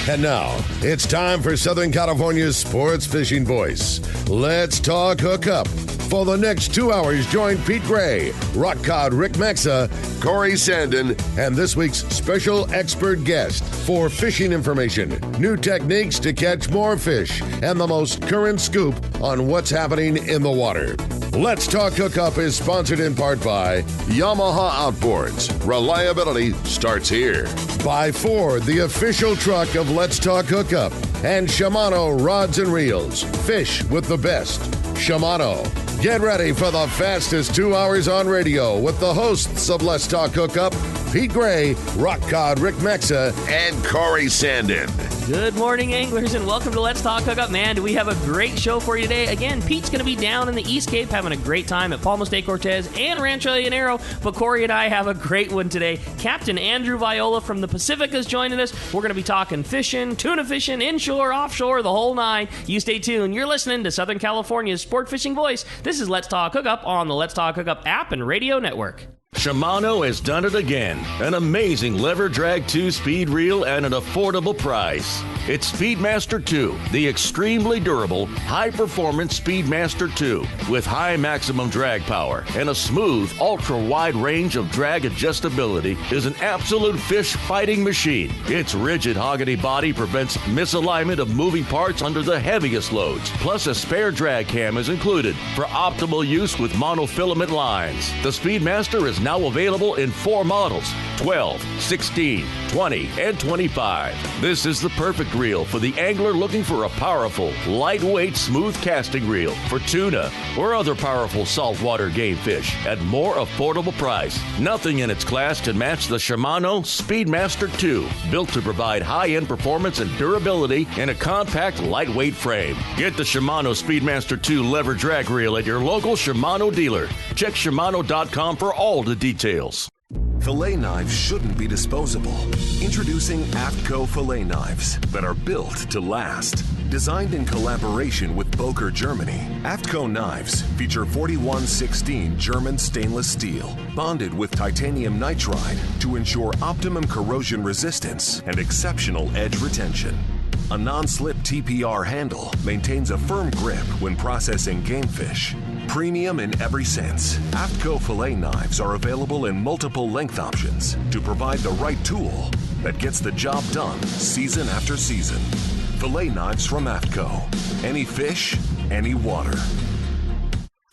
And now, it's time for Southern California's sports fishing voice. Let's talk hookup. For the next 2 hours, join Pete Gray, Rock Cod Rick Maxa, Corey Sandin, and this week's special expert guest for fishing information, new techniques to catch more fish, and the most current scoop on what's happening in the water. Let's Talk Hookup is sponsored in part by Yamaha Outboards. Reliability starts here. By Ford, the official truck of Let's Talk Hookup. And Shimano Rods and Reels. Fish with the best. Shimano. Get ready for the fastest 2 hours on radio with the hosts of Let's Talk Hookup, Pete Gray, Rock Cod Rick Maxa, and Corey Sandin. Good morning, anglers, and welcome to Let's Talk Hookup. Man, do we have a great show for you today. Again, Pete's going to be down in the East Cape having a great time at Palmas de Cortez and Rancho El Llanero, but Corey and I have a great one today. Captain Andrew Viola from the Pacifica is joining us. We're going to be talking fishing, tuna fishing, inshore, offshore, the whole nine. You stay tuned. You're listening to Southern California's sport fishing voice. This is Let's Talk Hookup on the Let's Talk Hookup app and radio network. Shimano has done it again. An amazing lever drag 2-speed reel at an affordable price. It's Speedmaster 2, the extremely durable, high-performance Speedmaster 2 with high maximum drag power and a smooth, ultra-wide range of drag adjustability is an absolute fish-fighting machine. Its rigid hogany body prevents misalignment of moving parts under the heaviest loads. Plus, a spare drag cam is included for optimal use with monofilament lines. The Speedmaster is now available in 4 models, 12, 16, 20, and 25. This is the perfect reel for the angler looking for a powerful, lightweight, smooth casting reel for tuna or other powerful saltwater game fish at more affordable price. Nothing in its class can match the Shimano Speedmaster 2, built to provide high-end performance and durability in a compact, lightweight frame. Get the Shimano Speedmaster 2 lever drag reel at your local Shimano dealer. Check Shimano.com for all the details. Fillet knives shouldn't be disposable. Introducing AFTCO fillet knives that are built to last. Designed in collaboration with Boker, Germany, AFTCO knives feature 4116 German stainless steel, bonded with titanium nitride to ensure optimum corrosion resistance and exceptional edge retention. A non-slip TPR handle maintains a firm grip when processing game fish. Premium in every sense, AFTCO fillet knives are available in multiple length options to provide the right tool that gets the job done season after season. Fillet knives from AFTCO. Any fish, any water.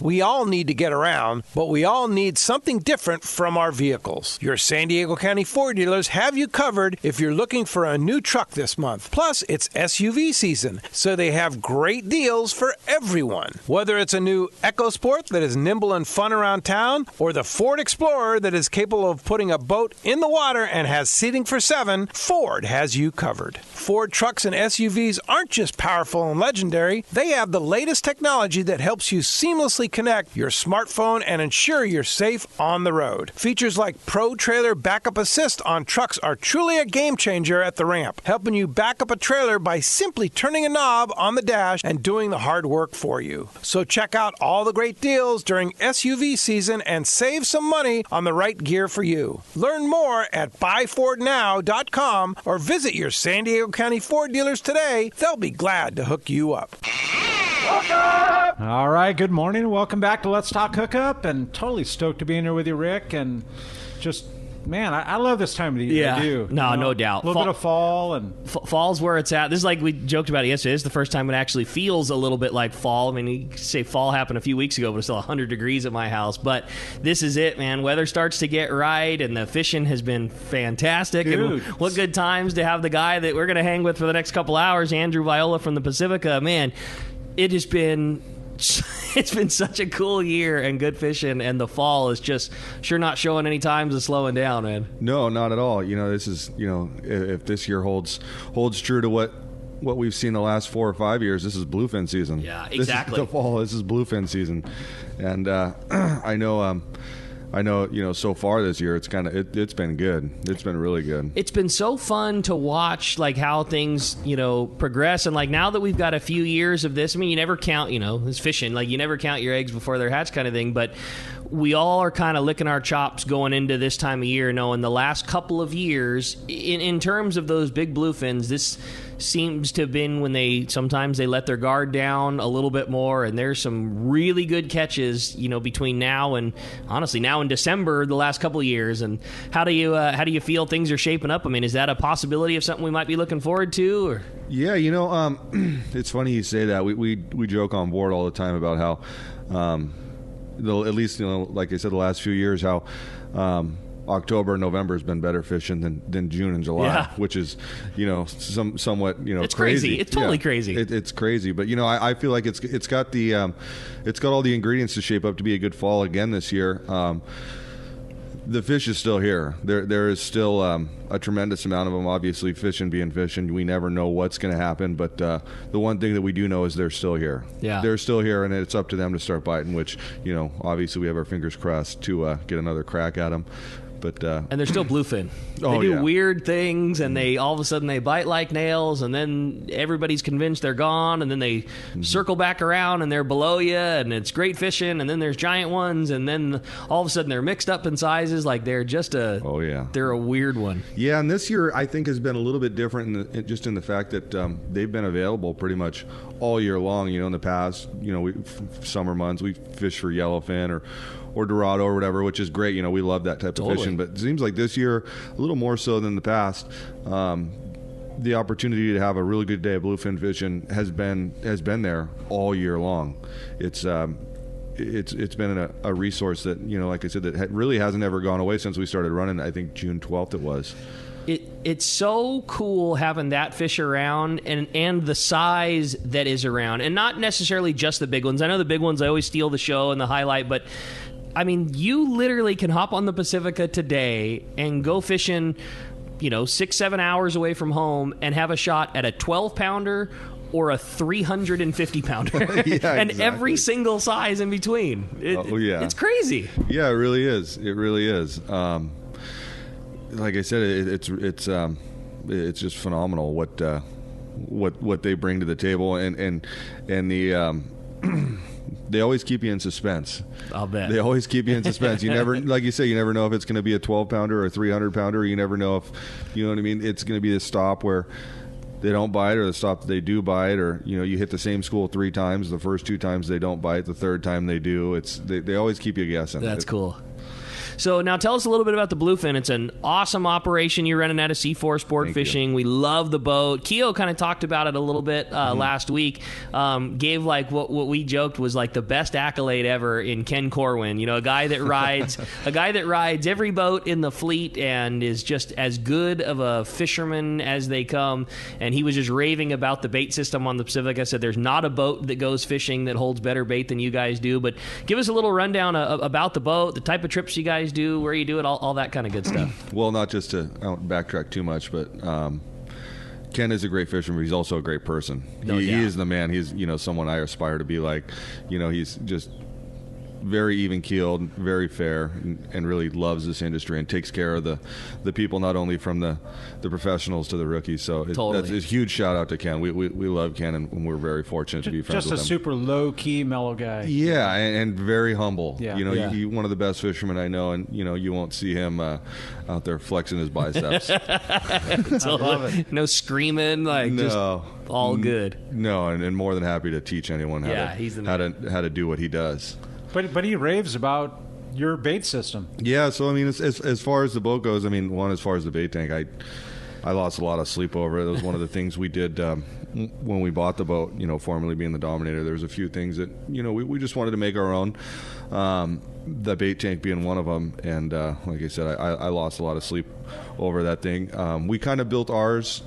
We all need to get around, but we all need something different from our vehicles. Your San Diego County Ford dealers have you covered if you're looking for a new truck this month. Plus, it's SUV season, so they have great deals for everyone. Whether it's a new EcoSport that is nimble and fun around town, or the Ford Explorer that is capable of putting a boat in the water and has seating for 7, Ford has you covered. Ford trucks and SUVs aren't just powerful and legendary. They have the latest technology that helps you seamlessly connect your smartphone and ensure you're safe on the road. Features like Pro Trailer Backup Assist on trucks are truly a game changer at the ramp, helping you back up a trailer by simply turning a knob on the dash and doing the hard work for you. So check out all the great deals during SUV season and save some money on the right gear for you. Learn more at buyfordnow.com or visit your San Diego County Ford dealers today. They'll be glad to hook you up. All right, good morning. Welcome back to Let's Talk Hookup, and totally stoked to be in here with you, Rick, and just, man, I love this time of the year. Yeah, I do. no doubt. A little bit of fall. And fall's where it's at. This is like we joked about it yesterday. This is the first time it actually feels a little bit like fall. I mean, you could say fall happened a few weeks ago, but it's still 100 degrees at my house. But this is it, man. Weather starts to get right, and the fishing has been fantastic. Dude. And what good times to have the guy that we're going to hang with for the next couple hours, Andrew Viola from the Pacifica. Man, it has been... it's been such a cool year and good fishing, and the fall is just sure not showing any signs of slowing down, man. No, not at all. You know, this is, you know, if this year holds true to what we've seen the last 4 or 5 years, this is bluefin season. Yeah, exactly. This is the fall. This is bluefin season, and I know, you know, so far this year, it's been good. It's been really good. It's been so fun to watch, like, how things, you know, progress. And, like, now that we've got a few years of this, I mean, you never count, you know, it's fishing. Like, you never count your eggs before they're hatched kind of thing. But we all are kind of licking our chops going into this time of year, knowing the last couple of years, in terms of those big bluefins, this seems to have been when sometimes they let their guard down a little bit more, and there's some really good catches, between now and December, the last couple of years. And how do you feel things are shaping up? I mean, is that a possibility of something we might be looking forward to? Or? Yeah, it's funny you say that. We joke on board all the time about how, at least like I said, the last few years, how October and November has been better fishing than June and July, which is somewhat it's crazy. It's totally crazy. It's crazy, but I feel like it's got all the ingredients to shape up to be a good fall again this year. The fish is still here. There is still a tremendous amount of them. Obviously, fishing being fishing, we never know what's going to happen. But the one thing that we do know is they're still here. Yeah, they're still here, and it's up to them to start biting. Which obviously we have our fingers crossed to get another crack at them. But, and they're still bluefin. They do weird things, and they all of a sudden they bite like nails, and then everybody's convinced they're gone, and then they circle back around and they're below you, and it's great fishing, and then there's giant ones, and then all of a sudden they're mixed up in sizes. Like they're just they're a weird one. Yeah, and this year I think has been a little bit different just in the fact that they've been available pretty much all year long. In the past, summer months we fish for yellowfin or Dorado or whatever, which is great. We love that type of fishing. But it seems like this year, a little more so than the past, the opportunity to have a really good day of bluefin fishing has been there all year long. It's been a resource that, like I said, that really hasn't ever gone away since we started running. I think June 12th it was. It's so cool having that fish around and the size that is around, and not necessarily just the big ones. I know the big ones always steal the show and the highlight, but I mean, you literally can hop on the Pacifica today and go fishing, 6-7 hours away from home and have a shot at a 12-pounder or a 350-pounder, and exactly. Every single size in between. It's crazy. Yeah, it really is. It really is. Like I said, it's just phenomenal what they bring to the table, and the they always keep you in suspense. I'll bet. They always keep you in suspense. You never, like you say, you never know if it's going to be a 12-pounder or a 300-pounder. You never know if, you know what I mean, it's going to be the stop where they don't bite, or the stop that they do bite, or you hit the same school 3 times. The first 2 times they don't bite. The third time they do. They always keep you guessing. That's cool. So now tell us a little bit about the bluefin. It's an awesome operation you're running out of C4 Sport Fishing. We love the boat. Keo kind of talked about it a little bit last week. Gave like what we joked was like the best accolade ever in Ken Corwin. A guy that rides every boat in the fleet and is just as good of a fisherman as they come. And he was just raving about the bait system on the Pacifica. Said there's not a boat that goes fishing that holds better bait than you guys do. But give us a little rundown about the boat, the type of trips you guys do, where you do it, all that kind of good stuff. Well, not just to, I don't backtrack too much, but Ken is a great fisherman, but he's also a great person. He is the man. He's someone I aspire to be like. He's just very even-keeled, very fair, and really loves this industry and takes care of the people, not only from the professionals to the rookies. So that's a huge shout-out to Ken. We love Ken, and we're very fortunate to be friends with him. Just a super low-key, mellow guy. Yeah, and very humble. Yeah. He's one of the best fishermen I know, and, you won't see him out there flexing his biceps. No screaming, all good. No, and more than happy to teach anyone how to do what he does. But he raves about your bait system. Yeah, so I mean, as far as the boat goes, as far as the bait tank, I lost a lot of sleep over it. It was one of the things we did when we bought the boat, formerly being the Dominator. There was a few things that, we just wanted to make our own, the bait tank being one of them. And like I said, I lost a lot of sleep over that thing. We kind of built ours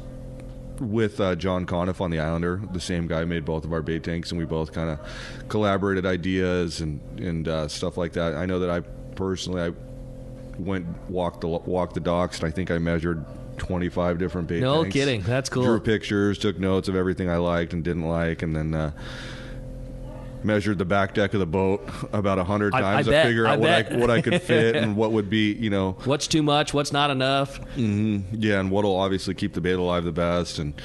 with John Conniff on the Islander. The same guy made both of our bait tanks, and we both kind of collaborated ideas and stuff like that. I know that I went walked the docks, and I think I measured 25 different bait tanks. No kidding. That's cool. Drew pictures, took notes of everything I liked and didn't like, and then measured the back deck of the boat about 100 times to figure out what I could fit and what would be, what's too much, what's not enough. Mm-hmm. Yeah, and what'll obviously keep the bait alive the best. And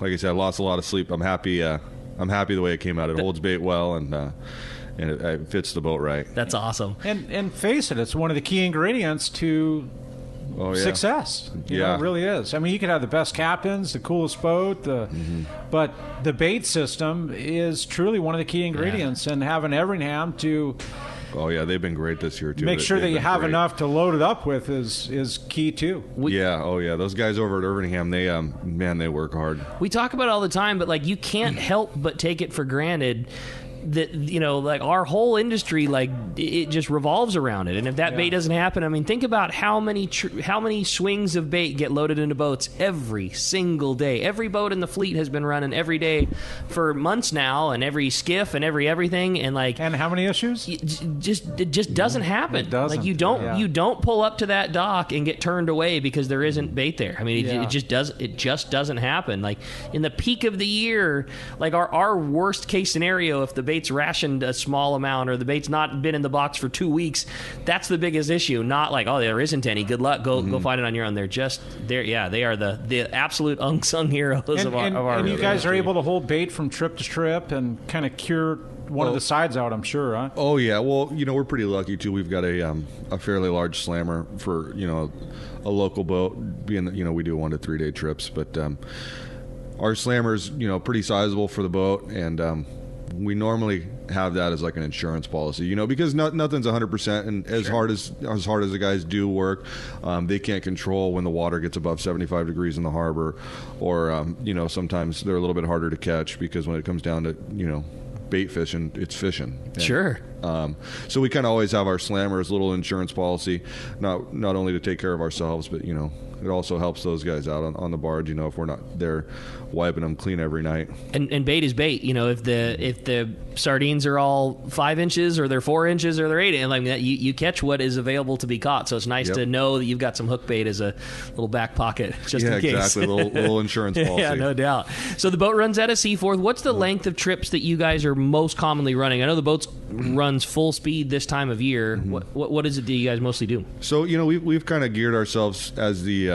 like I said, I lost a lot of sleep. I'm happy the way it came out. It holds bait well, and and it fits the boat right. That's awesome. And face it, it's one of the key ingredients to success. You know, it really is. I mean, you could have the best captains, the coolest boat, but the bait system is truly one of the key ingredients. And having Everingham to they've been great this year too. Make sure that you have enough to load it up with is key too. Those guys over at Everingham, they work hard. We talk about it all the time, but like you can't help but take it for granted that, you know, like our whole industry, like it just revolves around it. And if that bait doesn't happen, I mean, think about how many swings of bait get loaded into boats every single day. Every boat in the fleet has been running every day for months now, and every skiff and everything. And like, and how many issues? It just doesn't happen. It doesn't. Like you don't pull up to that dock and get turned away because there isn't bait there. I mean, it just doesn't happen. Like in the peak of the year, like our worst case scenario, if the bait's rationed a small amount or the bait's not been in the box for 2 weeks, that's the biggest issue. Not like, oh, there isn't any, good luck, go find it on your own. They are the absolute unsung heroes of our and you guys industry. are able to hold bait from trip to trip and kind of cure one of the sides out, I'm sure, huh? Oh yeah, well, you know, we're pretty lucky too. We've got a fairly large slammer for, you know, a local boat, being that, you know, we do 1 to 3 day trips, but our slammer's, you know, pretty sizable for the boat, and we normally have that as like an insurance policy, you know, because nothing's 100%, and as hard as the guys do work, they can't control when the water gets above 75 degrees in the harbor, or you know, sometimes they're a little bit harder to catch because when it comes down to, you know, bait fishing, it's fishing. And, sure. So we kind of always have our slammer as a little insurance policy, not only to take care of ourselves, but, you know, it also helps those guys out on the barge, you know, if we're not there wiping them clean every night. And bait is bait, you know. If the sardines are all 5 inches, or they're 4 inches, or they're 8, and like that, you catch what is available to be caught. So it's nice to know that you've got some hook bait as a little back pocket, just in case. Yeah, exactly. little insurance policy. Yeah, no doubt. So the boat runs out of Seaforth. What's the length of trips that you guys are most commonly running? I know the boat runs full speed this time of year. What is it that you guys mostly do? So, you know, we've kind of geared ourselves as the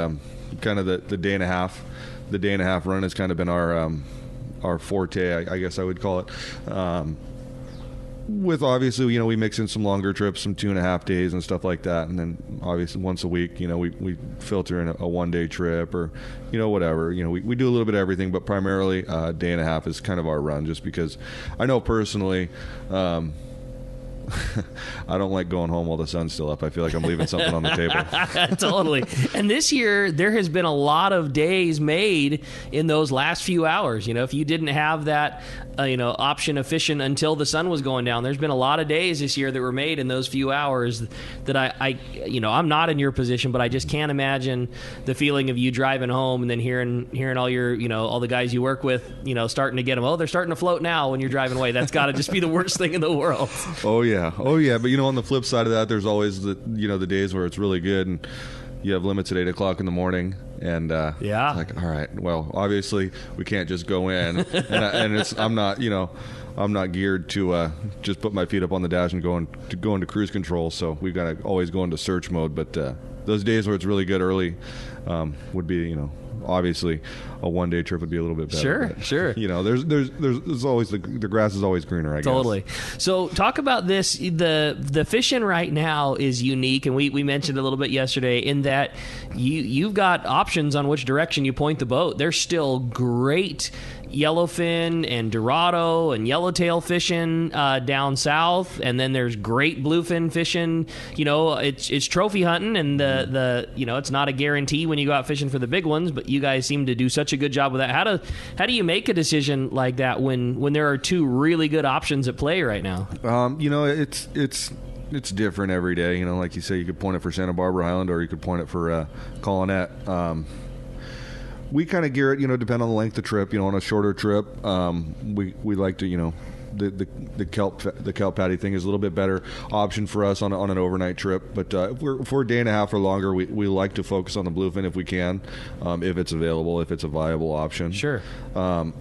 kind of the day and a half. The day and a half run has kind of been our forte, I guess I would call it. With obviously, you know, we mix in some longer trips, some 2.5 days and stuff like that, and then obviously once a week, you know, we filter in a 1 day trip, or, you know, whatever. You know, we do a little bit of everything, but primarily day and a half is kind of our run, just because I know personally. I don't like going home while the sun's still up. I feel like I'm leaving something on the table. Totally. And this year, there has been a lot of days made in those last few hours. You know, if you didn't have that, option of fishing until the sun was going down, there's been a lot of days this year that were made in those few hours that I'm not in your position, but I just can't imagine the feeling of you driving home and then hearing all your, all the guys you work with, starting to get them. Oh, they're starting to float now when you're driving away. That's got to just be the worst thing in the world. Oh yeah. But on the flip side of that, there's always the days where it's really good and you have limits at 8 o'clock in the morning, and it's like, all right, well, obviously we can't just go in, and I'm not geared to just put my feet up on the dash and go into cruise control. So we've got to always go into search mode. But those days where it's really good early would be, obviously a 1 day trip would be a little bit better. Sure. There's always the grass is always greener, I guess. Totally. So talk about this. The fishing right now is unique, and we mentioned a little bit yesterday in that you've got options on which direction you point the boat. There's still great yellowfin and dorado and yellowtail fishing down south, and then there's great bluefin fishing. It's trophy hunting, and the it's not a guarantee when you go out fishing for the big ones, but you guys seem to do such a good job with that. How do you make a decision like that when there are two really good options at play right now? It's different every day. Like you say, you could point it for Santa Barbara Island, or you could point it for Colonette. We kind of gear it, depend on the length of trip. On a shorter trip, we like to, the kelp patty thing is a little bit better option for us on an overnight trip. But if we're a day and a half or longer, we like to focus on the bluefin if we can, if it's available, if it's a viable option. Sure. And,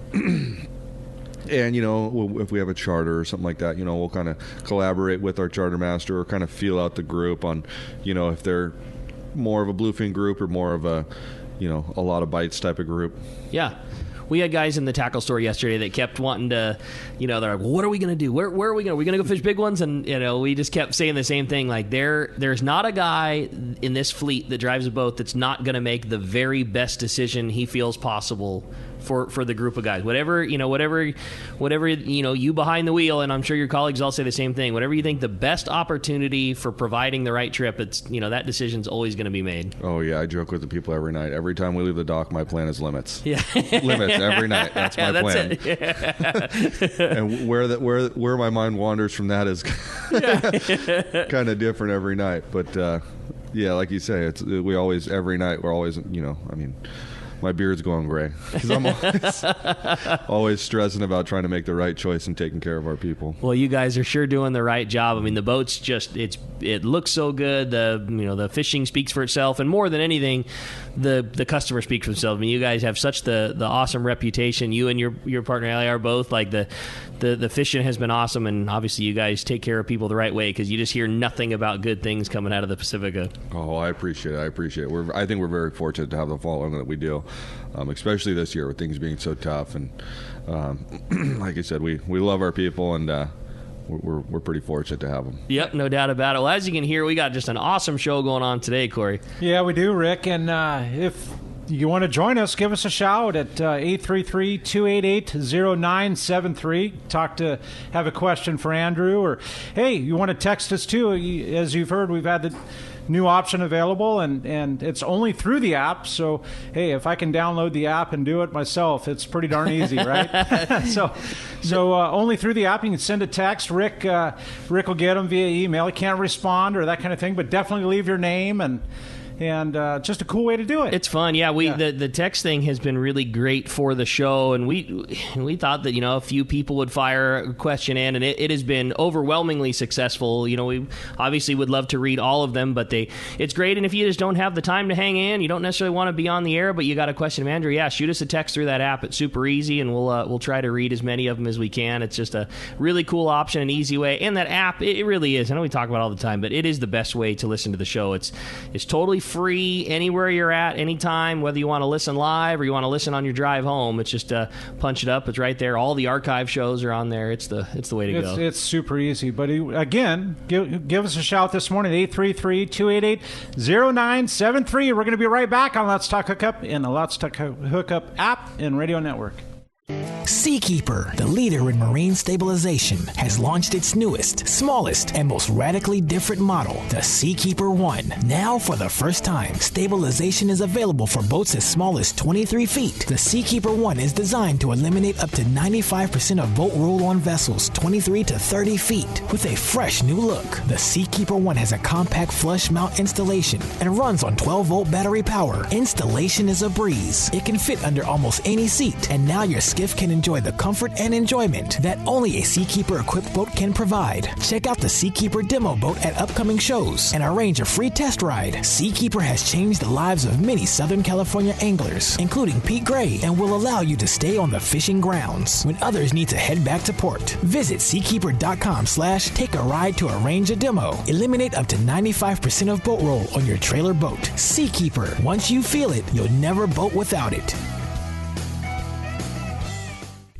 if we have a charter or something like that, we'll kind of collaborate with our charter master or kind of feel out the group on, if they're more of a bluefin group or more of a, a lot of bites type of group. Yeah. We had guys in the tackle store yesterday that kept wanting to, they're like, well, what are we going to do? Where are we going? Are we going to go fish big ones? And, we just kept saying the same thing. Like, there's not a guy in this fleet that drives a boat that's not going to make the very best decision he feels possible for the group of guys. Whatever, you behind the wheel, and I'm sure your colleagues all say the same thing, whatever you think the best opportunity for providing the right trip, it's, that decision's always going to be made. Oh, yeah. I joke with the people every night. Every time we leave the dock, my plan is limits. Yeah. Limits every night. That's my plan. It. Yeah. And where my mind wanders from that is kind of different every night. But, like you say, every night we're always, my beard's going gray because I'm always stressing about trying to make the right choice and taking care of our people. Well, you guys are sure doing the right job. I mean, the boat's it looks so good. The fishing speaks for itself, and more than anything, the customer speaks for themselves. I mean, you guys have such the awesome reputation. You and your partner Allie are both like the fishing has been awesome, and obviously you guys take care of people the right way because you just hear nothing about good things coming out of the Pacifica. Oh, I appreciate it. I think we're very fortunate to have the following that we do. Especially this year with things being so tough, and like I said, we love our people, and we're pretty fortunate to have them. Yep, no doubt about it. Well, as you can hear, we got just an awesome show going on today, Corey. Yeah, we do, Rick, and if you want to join us, give us a shout at 833-288-0973. Have a question for Andrew, or hey, you want to text us too. As you've heard, we've had the new option available, and it's only through the app. So, hey, if I can download the app and do it myself, it's pretty darn easy, right? so only through the app. You can send a text. Rick will get them via email. He can't respond or that kind of thing, but definitely leave your name and just a cool way to do it. It's fun, yeah. The text thing has been really great for the show, and we thought that a few people would fire a question in, and it has been overwhelmingly successful. We obviously would love to read all of them, but it's great. And if you just don't have the time to hang in, you don't necessarily want to be on the air, but you got a question of Andrew, shoot us a text through that app. It's super easy, and we'll try to read as many of them as we can. It's just a really cool option, an easy way, and that app it really is. I know we talk about it all the time, but it is the best way to listen to the show. It's totally free anywhere you're at, anytime, whether you want to listen live or you want to listen on your drive home. It's just punch it up. It's right there. All the archive shows are on there. It's the way to go. It's super easy. But again, give us a shout this morning at 833-288-0973. We're going to be right back on Let's Talk Hookup in the Let's Talk Hookup app and radio network. Seakeeper, the leader in marine stabilization, has launched its newest, smallest, and most radically different model, the Seakeeper 1. Now, for the first time, stabilization is available for boats as small as 23 feet. The Seakeeper 1 is designed to eliminate up to 95% of boat roll-on vessels 23 to 30 feet. With a fresh new look, the Seakeeper 1 has a compact flush mount installation and runs on 12-volt battery power. Installation is a breeze. It can fit under almost any seat, and now your skiff can enjoy the comfort and enjoyment that only a Seakeeper-equipped boat can provide. Check out the Seakeeper demo boat at upcoming shows and arrange a free test ride. Seakeeper has changed the lives of many Southern California anglers, including Pete Gray, and will allow you to stay on the fishing grounds when others need to head back to port. Visit seakeeper.com/take-a-ride to arrange a demo. Eliminate up to 95% of boat roll on your trailer boat. Seakeeper. Once you feel it, you'll never boat without it.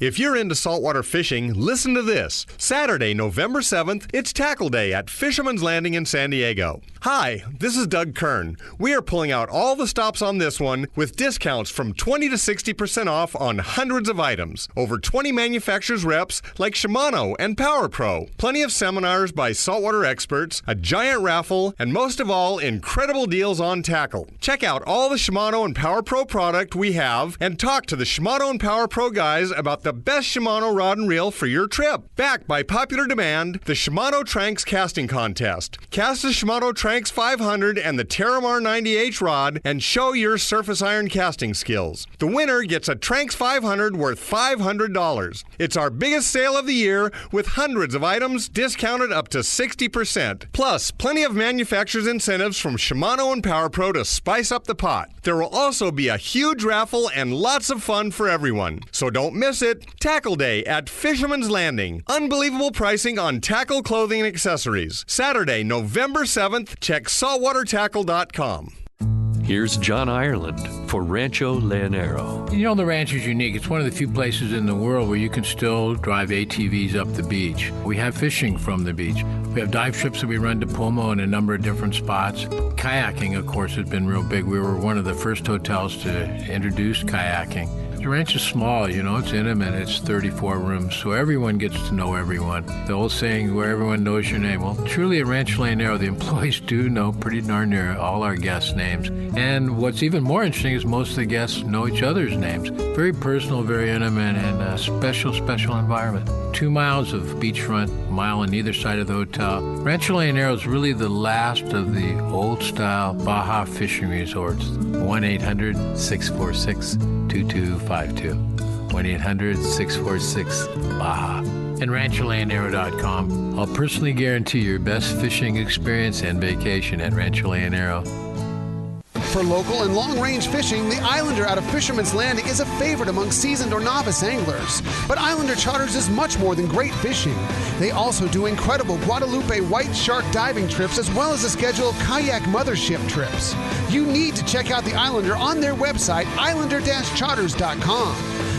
If you're into saltwater fishing, listen to this. Saturday, November 7th, it's Tackle Day at Fisherman's Landing in San Diego. Hi, this is Doug Kern. We are pulling out all the stops on this one with discounts from 20 to 60% off on hundreds of items. Over 20 manufacturers reps like Shimano and Power Pro. Plenty of seminars by saltwater experts, a giant raffle, and most of all, incredible deals on tackle. Check out all the Shimano and Power Pro product we have and talk to the Shimano and Power Pro guys about the best Shimano rod and reel for your trip. Backed by popular demand, the Shimano Tranks Casting Contest. Cast the Shimano Tranks 500 and the Terramar 90H rod and show your surface iron casting skills. The winner gets a Tranks 500 worth $500. It's our biggest sale of the year with hundreds of items discounted up to 60%. Plus, plenty of manufacturers' incentives from Shimano and Power Pro to spice up the pot. There will also be a huge raffle and lots of fun for everyone. So don't miss it. Tackle Day at Fisherman's Landing. Unbelievable pricing on tackle clothing and accessories. Saturday, November 7th. Check saltwatertackle.com. Here's John Ireland for Rancho Leonero. You know, the ranch is unique. It's one of the few places in the world where you can still drive ATVs up the beach. We have fishing from the beach. We have dive trips that we run to Pomo in a number of different spots. Kayaking, of course, has been real big. We were one of the first hotels to introduce kayaking. The ranch is small, you know, it's intimate. It's 34 rooms, so everyone gets to know everyone. The old saying, where everyone knows your name. Well, truly at Rancho Leonero, the employees do know pretty darn near all our guests' names. And what's even more interesting is most of the guests know each other's names. Very personal, very intimate, and a special, special environment. 2 miles of beachfront, a mile on either side of the hotel. Rancho Leonero is really the last of the old-style Baja fishing resorts. 1-800-646-2252. 1-800-646-BAJA. And RanchoLeonero.com. I'll personally guarantee your best fishing experience and vacation at Rancho Leonero. For local and long-range fishing, the Islander out of Fisherman's Landing is a favorite among seasoned or novice anglers. But Islander Charters is much more than great fishing. They also do incredible Guadalupe white shark diving trips as well as a schedule of kayak mothership trips. You need to check out the Islander on their website, islander-charters.com.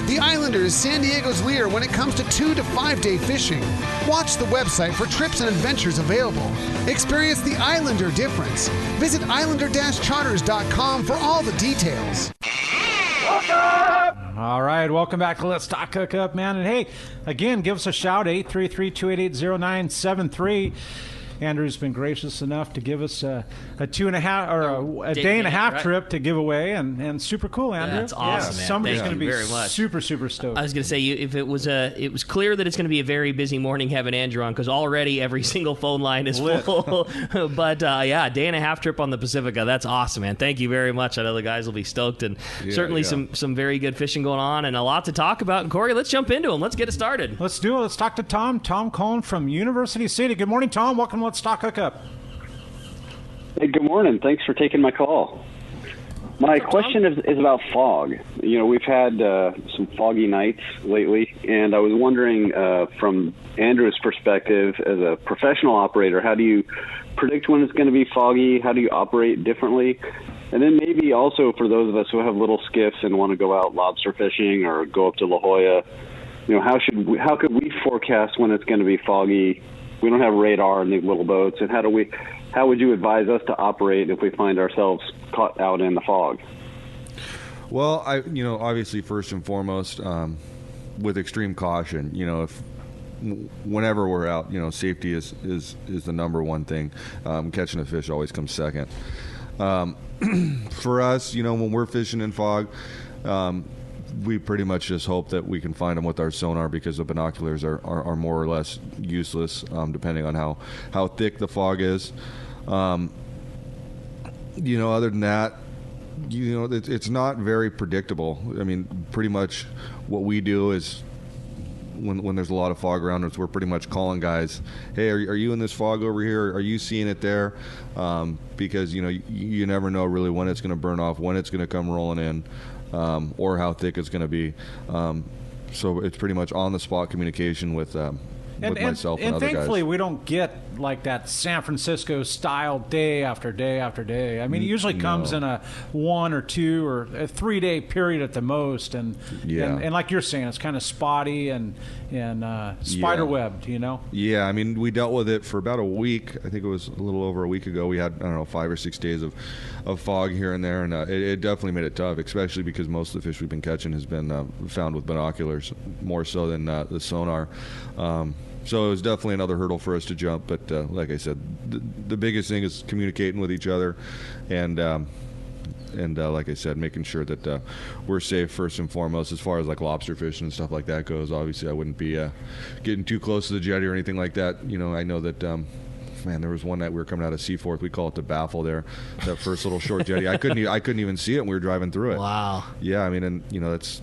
The Islander is San Diego's leader when it comes to 2 to 5 day fishing. Watch the website for trips and adventures available. Experience the Islander difference. Visit islander-charters.com for all the details. All right, welcome back to Let's Talk Hookup, man. And hey, again, give us a shout, 833-288-0973. Andrew's been gracious enough to give us a 2.5 or a day and a half trip to give away, and super cool, Andrew. That's awesome, man. Somebody's going to be very much. super stoked. I was going to say, if it was clear that it's going to be a very busy morning having Andrew on, because already every single phone line is full. But yeah, a day and a half trip on the Pacifica. That's awesome, man. Thank you very much. I know the guys will be stoked, and certainly some very good fishing going on, and a lot to talk about. And Corey, let's jump into them. Let's get it started. Let's do it. Let's talk to Tom. Tom Cohn from University City. Good morning, Tom. Welcome to Let's Talk Hookup. Hey, good morning. Thanks for taking my call. My question is about fog. You know, we've had some foggy nights lately, and I was wondering from Andrew's perspective as a professional operator, how do you predict when it's going to be foggy? How do you operate differently? And then maybe also for those of us who have little skiffs and want to go out lobster fishing or go up to La Jolla, you know, how could we forecast when it's going to be foggy? We don't have radar in these little boats, and how would you advise us to operate if we find ourselves caught out in the fog? Well, obviously first and foremost, with extreme caution, whenever we're out, safety is the number one thing. Catching a fish always comes second. For us, when we're fishing in fog, we pretty much just hope that we can find them with our sonar, because the binoculars are more or less useless, depending on how thick the fog is. Other than that, it's not very predictable. I mean, pretty much what we do is when there's a lot of fog around us, we're pretty much calling guys, hey, are you in this fog over here? Are you seeing it there? Because, you never know really when it's going to burn off, when it's going to come rolling in. Or how thick it's going to be. So it's pretty much on-the-spot communication with myself and other guys. And thankfully, we don't get like that San Francisco style day after day after day. I mean, it usually comes in a 1 or 2 or a 3-day period at the most. And like you're saying, it's kind of spotty and spider-webbed, Yeah, I mean, we dealt with it for about a week. I think it was a little over a week ago. We had, 5 or 6 days of fog here and there, and it definitely made it tough, especially because most of the fish we've been catching has been found with binoculars, more so than the sonar. So it was definitely another hurdle for us to jump. But like I said, the biggest thing is communicating with each other, and like I said, making sure that we're safe first and foremost. As far as like lobster fishing and stuff like that goes, obviously I wouldn't be getting too close to the jetty or anything like that. I know that. There was one night we were coming out of Seaforth. We call it the baffle there, that first little short jetty. I couldn't even see it when we were driving through it. Wow. Yeah, I mean, and that's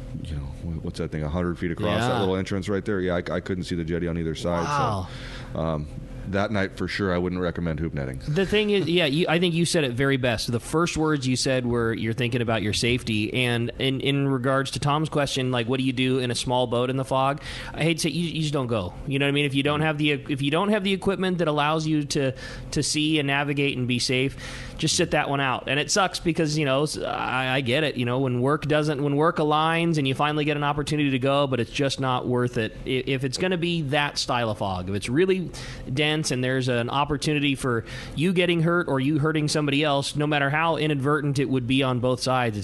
what's that thing, 100 feet across, that little entrance right there. Yeah, I couldn't see the jetty on either side. Wow. So, that night for sure, I wouldn't recommend hoop netting. The thing is, I think you said it very best. The first words you said were you're thinking about your safety. And in regards to Tom's question, like what do you do in a small boat in the fog? I hate to say, you just don't go. You know what I mean? If you don't have the equipment that allows you to see and navigate and be safe, just sit that one out. And it sucks because, I get it. When work aligns and you finally get an opportunity to go, but it's just not worth it. If it's going to be that style of fog, if it's really dense and there's an opportunity for you getting hurt or you hurting somebody else, no matter how inadvertent it would be on both sides,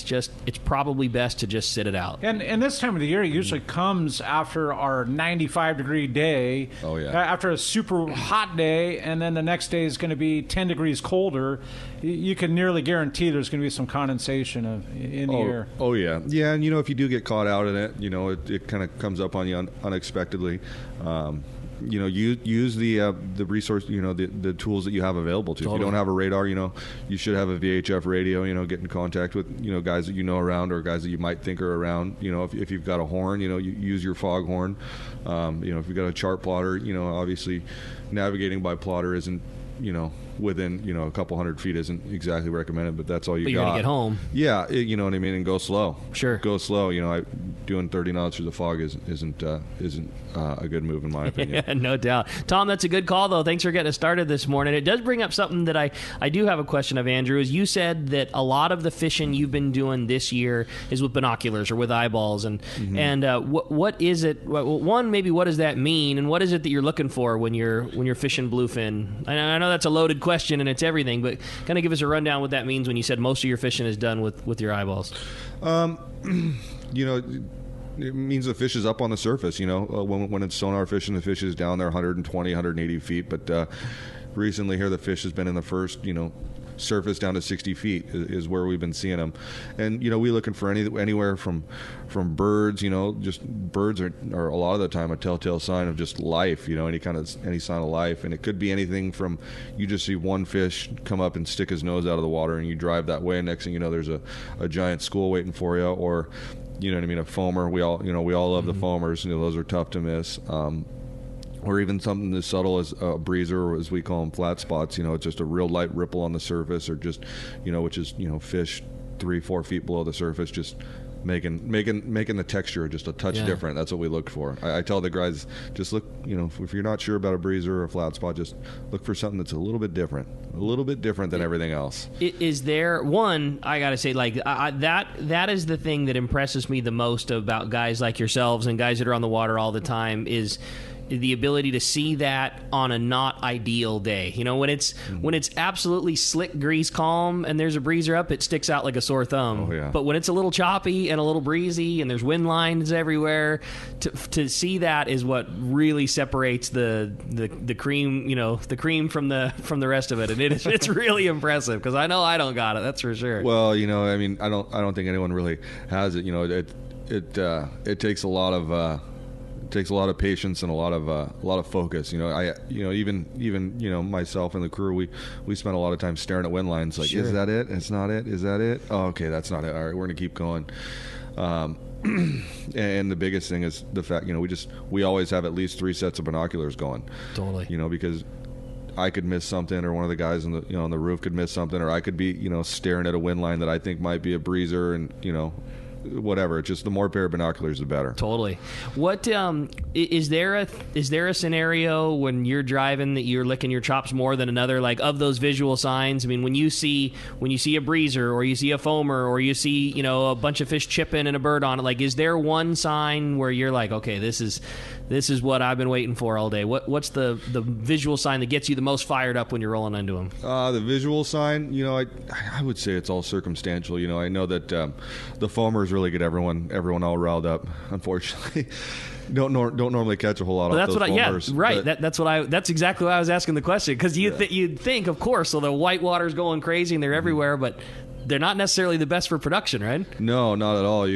it's probably best to just sit it out. And this time of the year, it usually comes after our 95-degree day. Oh, yeah. After a super hot day, and then the next day is going to be 10 degrees colder. You can nearly guarantee there's going to be some condensation in the air. Oh, yeah. Yeah, and, if you do get caught out in it, it kind of comes up on you unexpectedly. Use the resource, the tools that you have available to you. Totally. If you don't have a radar, you should have a VHF radio, get in contact with, guys that around or guys that you might think are around. If you've got a horn, you use your fog horn. If you've got a chart plotter, obviously navigating by plotter isn't, within, a couple hundred feet isn't exactly recommended, but that's all you got. But you're going to get home. Yeah, you know what I mean, and go slow. Sure. Go slow. Doing 30 knots through the fog isn't a good move in my opinion. Yeah, no doubt. Tom, that's a good call, though. Thanks for getting us started this morning. It does bring up something that I do have a question of, Andrew. Is you said that a lot of the fishing you've been doing this year is with binoculars or with eyeballs, and what is it? One, maybe what does that mean, and what is it that you're looking for when you're fishing bluefin? I know that's a loaded question and it's everything, but kind of give us a rundown what that means when you said most of your fishing is done with your eyeballs. It means the fish is up on the surface. When it's sonar fishing, the fish is down there 120, 180 feet. But recently here, the fish has been in the first, surface down to 60 feet is where we've been seeing them. And, we looking for anywhere from birds, just birds are a lot of the time a telltale sign of just life, any sign of life. And it could be anything from you just see one fish come up and stick his nose out of the water and you drive that way, and next thing you know, there's a giant school waiting for you, or you know what I mean, a foamer. We all love the foamers. Those are tough to miss. Or even something as subtle as a breezer, or as we call them, flat spots. It's just a real light ripple on the surface, or just, which is, fish 3-4 feet below the surface, just making the texture just a touch different. That's what we look for. I tell the guys, just look, if you're not sure about a breezer or a flat spot, just look for something that's a little bit different than everything else. Is there one, I gotta say, like that is the thing that impresses me the most about guys like yourselves and guys that are on the water all the time, is the ability to see that on a not ideal day. When it's absolutely slick, grease, calm, and there's a breezer up, it sticks out like a sore thumb. Oh, yeah. But when it's a little choppy and a little breezy and there's wind lines everywhere, to see that is what really separates the cream, the cream from the rest of it. And it's really impressive, because I know I don't got it. That's for sure. Well, I don't think anyone really has it. It takes a lot of. Takes a lot of patience and a lot of focus. Even myself and the crew, we spend a lot of time staring at wind lines. Like, sure. Is that it? It's not it. Is that it? Oh, okay, that's not it. All right, we're gonna keep going. And the biggest thing is the fact, we always have at least 3 sets of binoculars going. Totally. Because I could miss something, or one of the guys on the roof could miss something, or I could be staring at a wind line that I think might be a breezer, and whatever. It's just the more pair of binoculars, the better. Totally. What is there a scenario when you're driving that you're licking your chops more than another, like of those visual signs? I mean, when you see a breezer, or you see a foamer, or you see a bunch of fish chipping and a bird on it, like, is there one sign where you're like, okay, this is what I've been waiting for all day? What's the visual sign that gets you the most fired up when you're rolling into them? The visual sign, I would say it's all circumstantial. I know that the foamers really get everyone all riled up. Unfortunately, don't normally catch a whole lot of those foamers. Yeah, right. That's exactly why I was asking the question, because you'd think, of course, so the white water's going crazy and they're everywhere, but they're not necessarily the best for production, right? No, not at all.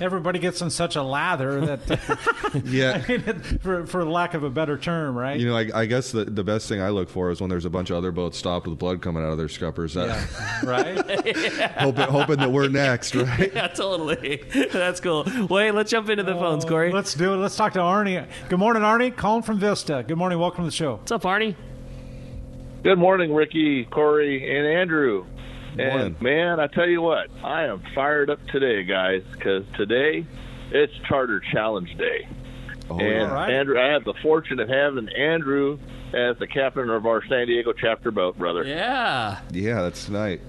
Everybody gets in such a lather that, Yeah. I mean, for lack of a better term, right? You know, I guess the best thing I look for is when there's a bunch of other boats stopped with blood coming out of their scuppers. Right? Hoping that we're next, right? Yeah, totally. That's cool. Well, hey, let's jump into the phones, Corey. Let's do it. Let's talk to Arnie. Good morning, Arnie. Calling from Vista. Good morning. Welcome to the show. What's up, Arnie? Good morning, Ricky, Corey, and Andrew. Morning. And, man, I tell you what, I am fired up today, guys, because today it's Charter Challenge Day. Oh, and, right. Andrew, I have the fortune of having Andrew as the captain of our San Diego chapter boat, brother. Yeah. Yeah, that's tonight.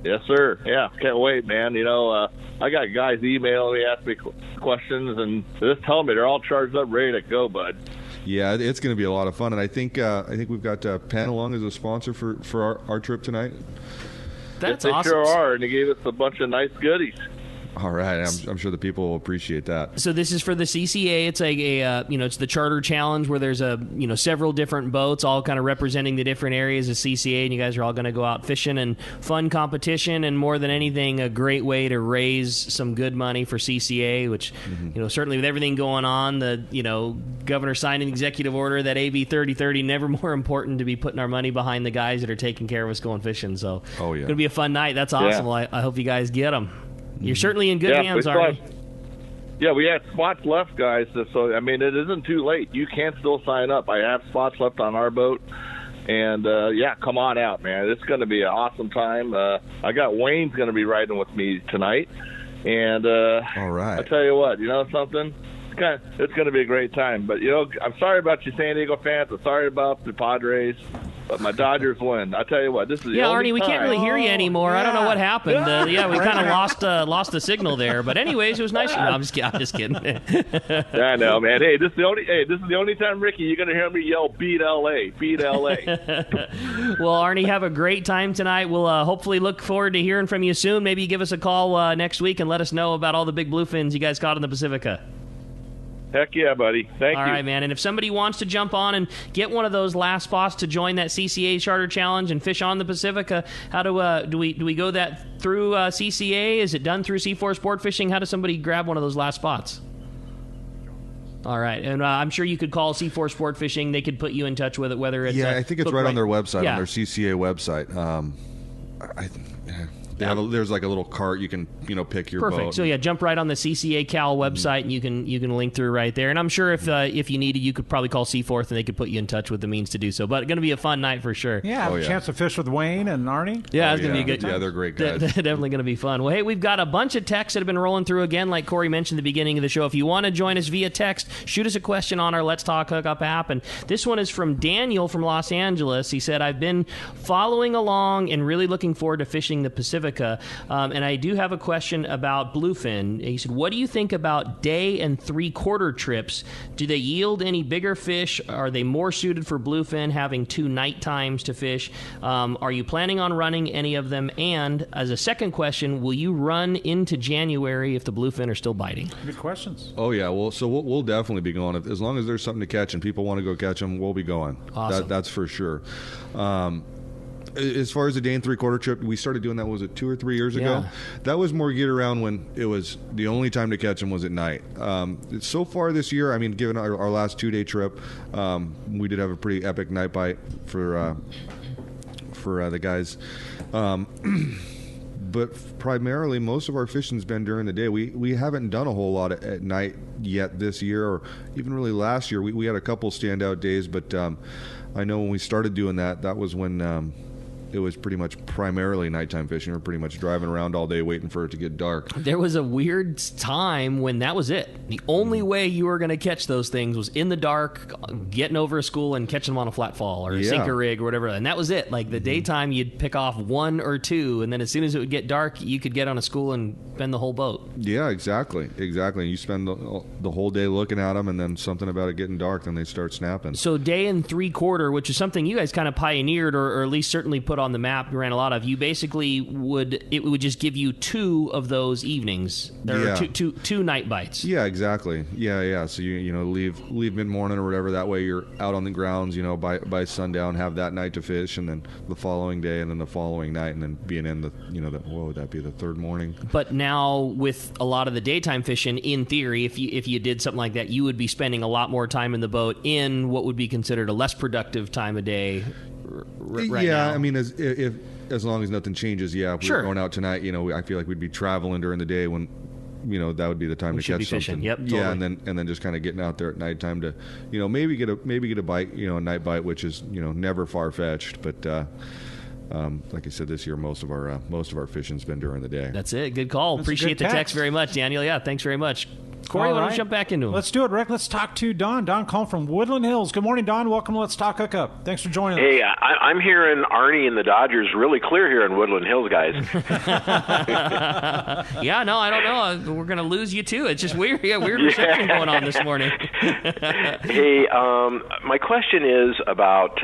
Yes, sir. Yeah, can't wait, man. You know, I got guys emailing me, asking me questions, and just telling me they're all charged up, ready to go, bud. Yeah, it's going to be a lot of fun, and I think we've got Penn along as a sponsor for our trip tonight. That's they awesome. sure are, and they gave us a bunch of nice goodies. All right, I'm sure the people will appreciate that. So this is for the CCA. It's it's the Charter Challenge where there's several different boats all kind of representing the different areas of CCA, and you guys are all going to go out fishing and fun competition, and more than anything, a great way to raise some good money for CCA, which certainly with everything going on, the governor signed an executive order that AB 3030, never more important to be putting our money behind the guys that are taking care of us going fishing. So it's going to be a fun night. That's awesome. Yeah. Well, I hope you guys get them. You're certainly in good hands, Arnie. Yeah, we have spots left, guys. So, I mean, it isn't too late. You can still sign up. I have spots left on our boat. And, come on out, man. It's going to be an awesome time. I got Wayne's going to be riding with me tonight. And all right. I tell you what, you know something? It's going to be a great time. But, I'm sorry about you San Diego fans. I'm sorry about the Padres. But my Dodgers win. I tell you what, this is the only Arnie, we can't really hear you anymore. I don't know what happened. We kind of lost the signal there. But anyways, it was nice. No, I'm just kidding. I know, man. Hey, this is the only time, Ricky, you're gonna hear me yell "Beat LA, beat LA." Well, Arnie, have a great time tonight. We'll hopefully look forward to hearing from you soon. Maybe give us a call next week and let us know about all the big bluefins you guys caught in the Pacifica. Heck yeah, buddy. Thank you. All right, man. And if somebody wants to jump on and get one of those last spots to join that CCA Charter Challenge and fish on the Pacifica, how do we go that through CCA? Is it done through C4 Sport Fishing? How does somebody grab one of those last spots? All right, and I'm sure you could call C4 Sport Fishing. They could put you in touch with it, whether it's... I think it's right on their website, on their CCA website. There's like a little cart you can pick your Perfect. boat. So jump right on the CCA Cal website and you can link through right there. And I'm sure if you needed, you could probably call Seaforth and they could put you in touch with the means to do so. But it's going to be a fun night for sure. Yeah, a chance to fish with Wayne and Arnie. Yeah, it's going to be a good time. Yeah, they're great guys. Definitely going to be fun. Well, hey, we've got a bunch of texts that have been rolling through again, like Corey mentioned at the beginning of the show. If you want to join us via text, shoot us a question on our Let's Talk Hookup app. And this one is from Daniel from Los Angeles. He said, I've been following along and really looking forward to fishing the Pacifica. And I do have a question about bluefin. He said, what do you think about day and 3/4 trips? Do they yield any bigger fish? Are they more suited for bluefin, having 2 night times to fish? Are you planning on running any of them? And as a second question, will you run into January if the bluefin are still biting? Good questions. Oh, yeah. Well, so we'll definitely be going. As long as there's something to catch and people want to go catch them, we'll be going. Awesome. That's for sure. As far as the day and 3/4 trip, we started doing that, was it 2 or 3 years ago? Yeah. That was more get around when it was the only time to catch them was at night. So far this year, I mean, given our last 2-day trip, we did have a pretty epic night bite for the guys. But primarily, most of our fishing's been during the day. We haven't done a whole lot at night yet this year, or even really last year. We had a couple standout days, but I know when we started doing that was when it was pretty much primarily nighttime fishing. We're pretty much driving around all day waiting for it to get dark. There was a weird time when that was it. The only way you were going to catch those things was in the dark, getting over a school and catching them on a flat fall or a sinker rig or whatever. And that was it. Like the daytime, you'd pick off 1 or 2, and then as soon as it would get dark, you could get on a school and bend the whole boat. Yeah, exactly. You spend the whole day looking at them, and then something about it getting dark, then they start snapping. So day and 3/4, which is something you guys kind of pioneered or at least certainly put put on the map you ran a lot of, you basically would just give you 2 of those evenings. There are two night bites. Yeah, exactly. Yeah. So you leave mid-morning or whatever. That way you're out on the grounds, by sundown, have that night to fish, and then the following day, and then the following night, and then being in what would that be, the third morning? But now with a lot of the daytime fishing, in theory, if you did something like that, you would be spending a lot more time in the boat in what would be considered a less productive time of day. Right now. I mean, as long as nothing changes, if we were going out tonight, I feel like we'd be traveling during the day when, that would be the time to catch something. Fishing. Yep, totally. Yeah, and then just kind of getting out there at nighttime to, maybe get a bite, a night bite, which is, never far fetched, but. Like I said, this year most of our fishing's been during the day. That's it. Good call. Appreciate the text very much, Daniel. Yeah, thanks very much. Corey, why don't you jump back into it? Let's do it, Rick. Let's talk to Don. Don calling from Woodland Hills. Good morning, Don. Welcome to Let's Talk Hookup. Thanks for joining us. Hey, I'm hearing Arnie and the Dodgers really clear here in Woodland Hills, guys. Yeah, no, I don't know. We're going to lose you, too. It's just weird. Yeah, weird reception going on this morning. Hey, my question is about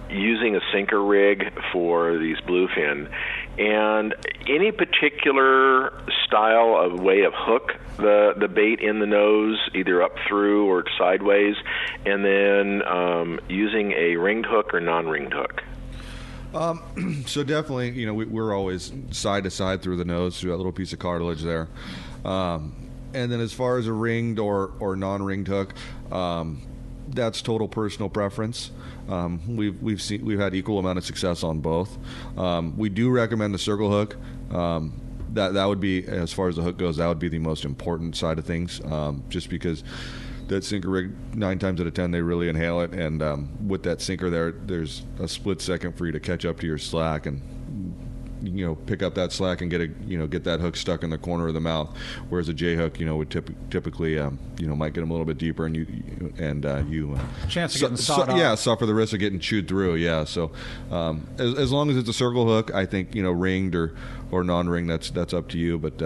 using a sinker rig for these bluefin, and any particular style of way of hook the bait in the nose, either up through or sideways, and then using a ringed hook or non-ringed hook. So definitely, we're always side to side through the nose, through that little piece of cartilage there. And then as far as a ringed or non-ringed hook, that's total personal preference. We've had equal amount of success on both. We do recommend the circle hook. That would be, as far as the hook goes, that would be the most important side of things, just because that sinker rig, 9 times out of 10, they really inhale it, and with that sinker there's a split second for you to catch up to your slack and pick up that slack and get that hook stuck in the corner of the mouth, whereas a J hook would typically might get them a little bit deeper, and you chance of getting sawed off. Suffer the risk of getting chewed through. So as long as it's a circle hook, I think ringed or non-ringed, that's up to you, but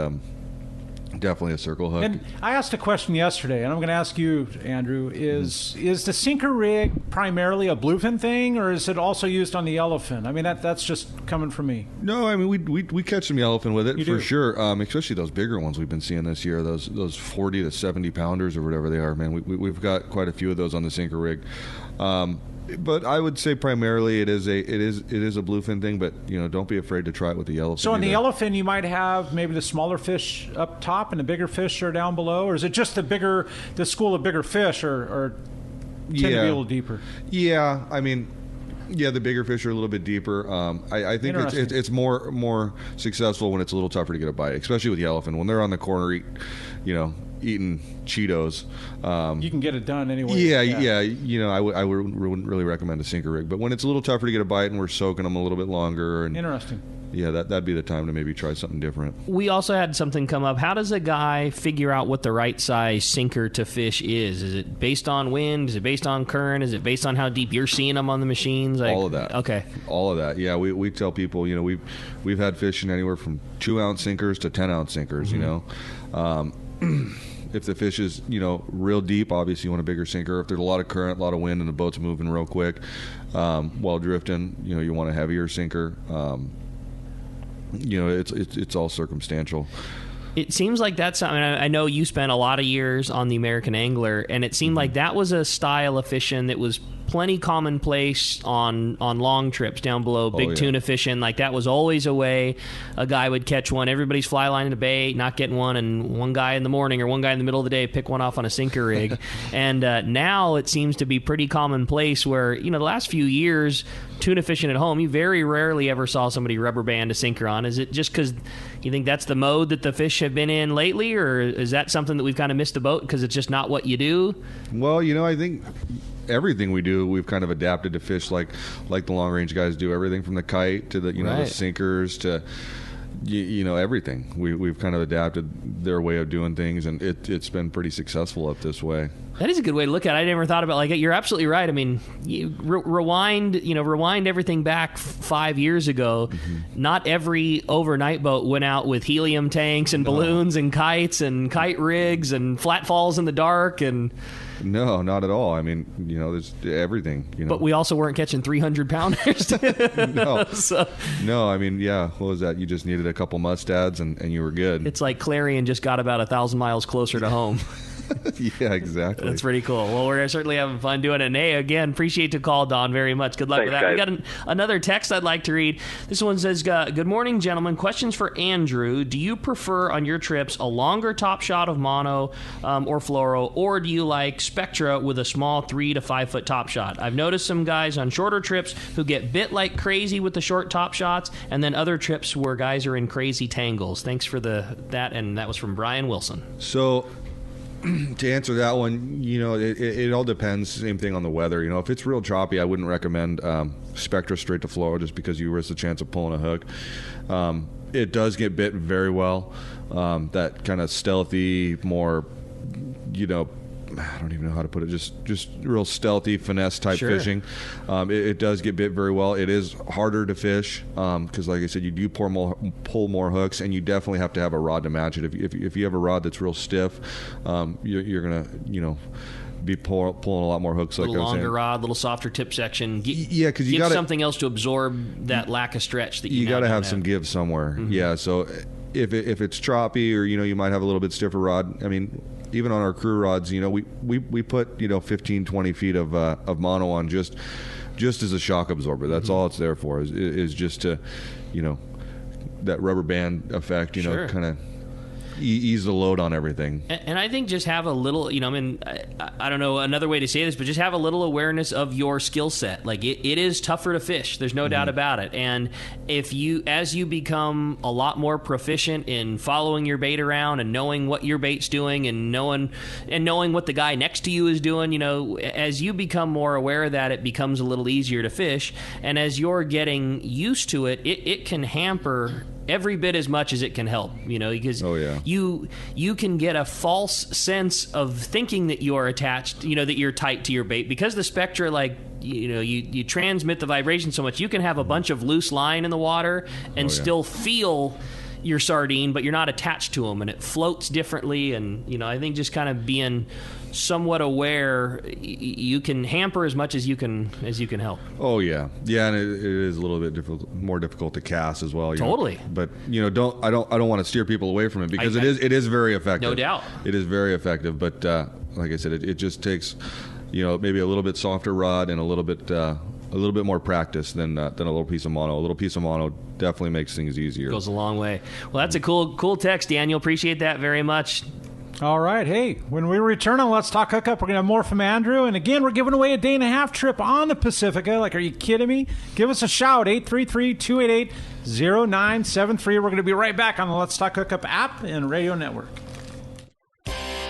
definitely a circle hook. And I asked a question yesterday, and I'm going to ask you, Andrew, is the sinker rig primarily a bluefin thing, or is it also used on the yellowfin? I mean, that's just coming from me. No, I mean, we catch some yellowfin with it for sure, especially those bigger ones we've been seeing this year, those 40 to 70 pounders or whatever they are, man. We've got quite a few of those on the sinker rig. But I would say primarily it is a bluefin thing, but don't be afraid to try it with the yellowfin. So on the yellowfin, you might have maybe the smaller fish up top and the bigger fish are down below, or is it just the school of bigger fish, or tend to be a little deeper? Yeah, I mean, the bigger fish are a little bit deeper. I think it's more successful when it's a little tougher to get a bite, especially with yellowfin when they're on the corner, eating Cheetos. You can get it done anyway. Yeah. I wouldn't really recommend a sinker rig, but when it's a little tougher to get a bite and we're soaking them a little bit longer, and interesting. Yeah, that'd be the time to maybe try something different. We also had something come up. How does a guy figure out what the right size sinker to fish is? Is it based on wind? Is it based on current? Is it based on how deep you're seeing them on the machines? All of that. Okay. All of that. Yeah, we tell people, we've had fishing anywhere from 2-ounce sinkers to 10-ounce sinkers. If the fish is, real deep, obviously you want a bigger sinker. If there's a lot of current, a lot of wind, and the boat's moving real quick, while drifting, you want a heavier sinker. It's all circumstantial. It seems like that's something. I know you spent a lot of years on the American Angler, and it seemed like that was a style of fishing that was plenty commonplace on long trips down below, big tuna fishing. Like that was always a way a guy would catch one. Everybody's fly lining the bait, not getting one, and one guy in the morning or one guy in the middle of the day pick one off on a sinker rig. And now it seems to be pretty commonplace where, the last few years, tuna fishing at home, you very rarely ever saw somebody rubber band a sinker on. Is it just because you think that's the mode that the fish have been in lately, or is that something that we've kind of missed the boat because it's just not what you do? Well, I think everything we do, we've kind of adapted to fish like the long range guys do. Everything from the kite to the the sinkers to everything. We've kind of adapted their way of doing things, and it's been pretty successful up this way. That is a good way to look at it. I never thought about it like it. You're absolutely right. I mean, you rewind everything back 5 years ago. Mm-hmm. Not every overnight boat went out with helium tanks and balloons and kites and kite rigs and flat falls in the dark and No, not at all. I mean, there's everything. But we also weren't catching 300-pounders. No. No, I mean, what was that? You just needed a couple mustads and you were good. It's like Clarion just got about 1,000 miles closer to home. Yeah, exactly. That's pretty cool. Well, we're certainly having fun doing it. And hey, again, appreciate the call, Don, very much. Good luck with that. Guys. We got another text I'd like to read. This one says, good morning, gentlemen. Questions for Andrew. Do you prefer on your trips a longer top shot of mono or fluoro, or do you like Spectra with a small 3 to 5 foot top shot? I've noticed some guys on shorter trips who get bit like crazy with the short top shots, and then other trips where guys are in crazy tangles. Thanks for that, and that was from Brian Wilson. So, to answer that one, it all depends. Same thing on the weather. If it's real choppy, I wouldn't recommend Spectra straight to fluoro just because you risk the chance of pulling a hook. It does get bit very well. That kind of stealthy, more, I don't even know how to put it. Just real stealthy, finesse type fishing. It does get bit very well. It is harder to fish because, like I said, you do pull more hooks, and you definitely have to have a rod to match it. If you have a rod that's real stiff, you're gonna be pulling a lot more hooks. A little longer rod, little softer tip section. Because you got something else to absorb that lack of stretch that you got to have some give somewhere. Mm-hmm. Yeah. So if it's choppy, or you might have a little bit stiffer rod. I mean, even on our crew rods, we put 15, 20 feet of mono on just as a shock absorber. That's all it's there for. Is just to that rubber band effect. Kind of ease the load on everything. And I think just have a little, I don't know another way to say this, but just have a little awareness of your skill set. Like it is tougher to fish. There's no doubt about it. And as you become a lot more proficient in following your bait around and knowing what your bait's doing and knowing what the guy next to you is doing, as you become more aware of that, it becomes a little easier to fish. And as you're getting used to it, it can hamper every bit as much as it can help, because you can get a false sense of thinking that you're attached, that you're tight to your bait, because the Spectra, you transmit the vibration so much, you can have a bunch of loose line in the water and still feel your sardine, but you're not attached to them, and it floats differently. And I think just kind of being somewhat aware, you can hamper as much as you can help. Oh yeah, and it is a little bit more difficult to cast as well. Totally. But I don't want to steer people away from it because it is very effective. No doubt. It is very effective, but like I said, it just takes maybe a little bit softer rod and a little bit more practice than a little piece of mono. A little piece of mono definitely makes things easier. Goes a long way. Well, that's a cool text, Daniel. Appreciate that very much. All right. Hey, when we return on Let's Talk Hookup, we're going to have more from Andrew. And again, we're giving away a day-and-a-half trip on the Pacifica. Like, are you kidding me? Give us a shout, 833-288-0973. We're going to be right back on the Let's Talk Hookup app and radio network.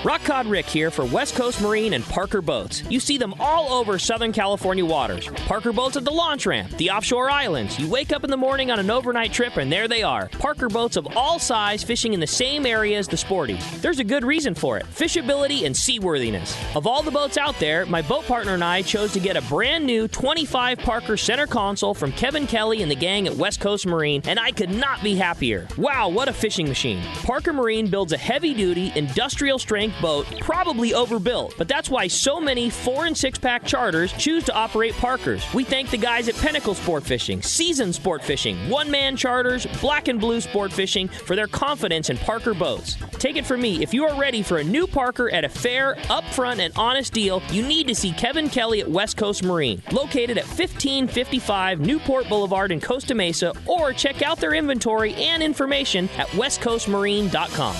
Rock Cod Rick here for West Coast Marine and Parker Boats. You see them all over Southern California waters. Parker Boats at the launch ramp, the offshore islands. You wake up in the morning on an overnight trip and there they are. Parker Boats of all size fishing in the same area as the Sporty. There's a good reason for it. Fishability and seaworthiness. Of all the boats out there, my boat partner and I chose to get a brand new 25 Parker center console from Kevin Kelly and the gang at West Coast Marine, and I could not be happier. Wow, what a fishing machine. Parker Marine builds a heavy-duty, industrial strength boat, probably overbuilt, but that's why so many 4- and 6-pack charters choose to operate Parkers. We thank the guys at Pinnacle Sport Fishing, Season Sport Fishing, One-Man Charters, Black and Blue Sport Fishing for their confidence in Parker boats. Take it from me, if you are ready for a new Parker at a fair, upfront, and honest deal, you need to see Kevin Kelly at West Coast Marine, located at 1555 Newport Boulevard in Costa Mesa, or check out their inventory and information at westcoastmarine.com.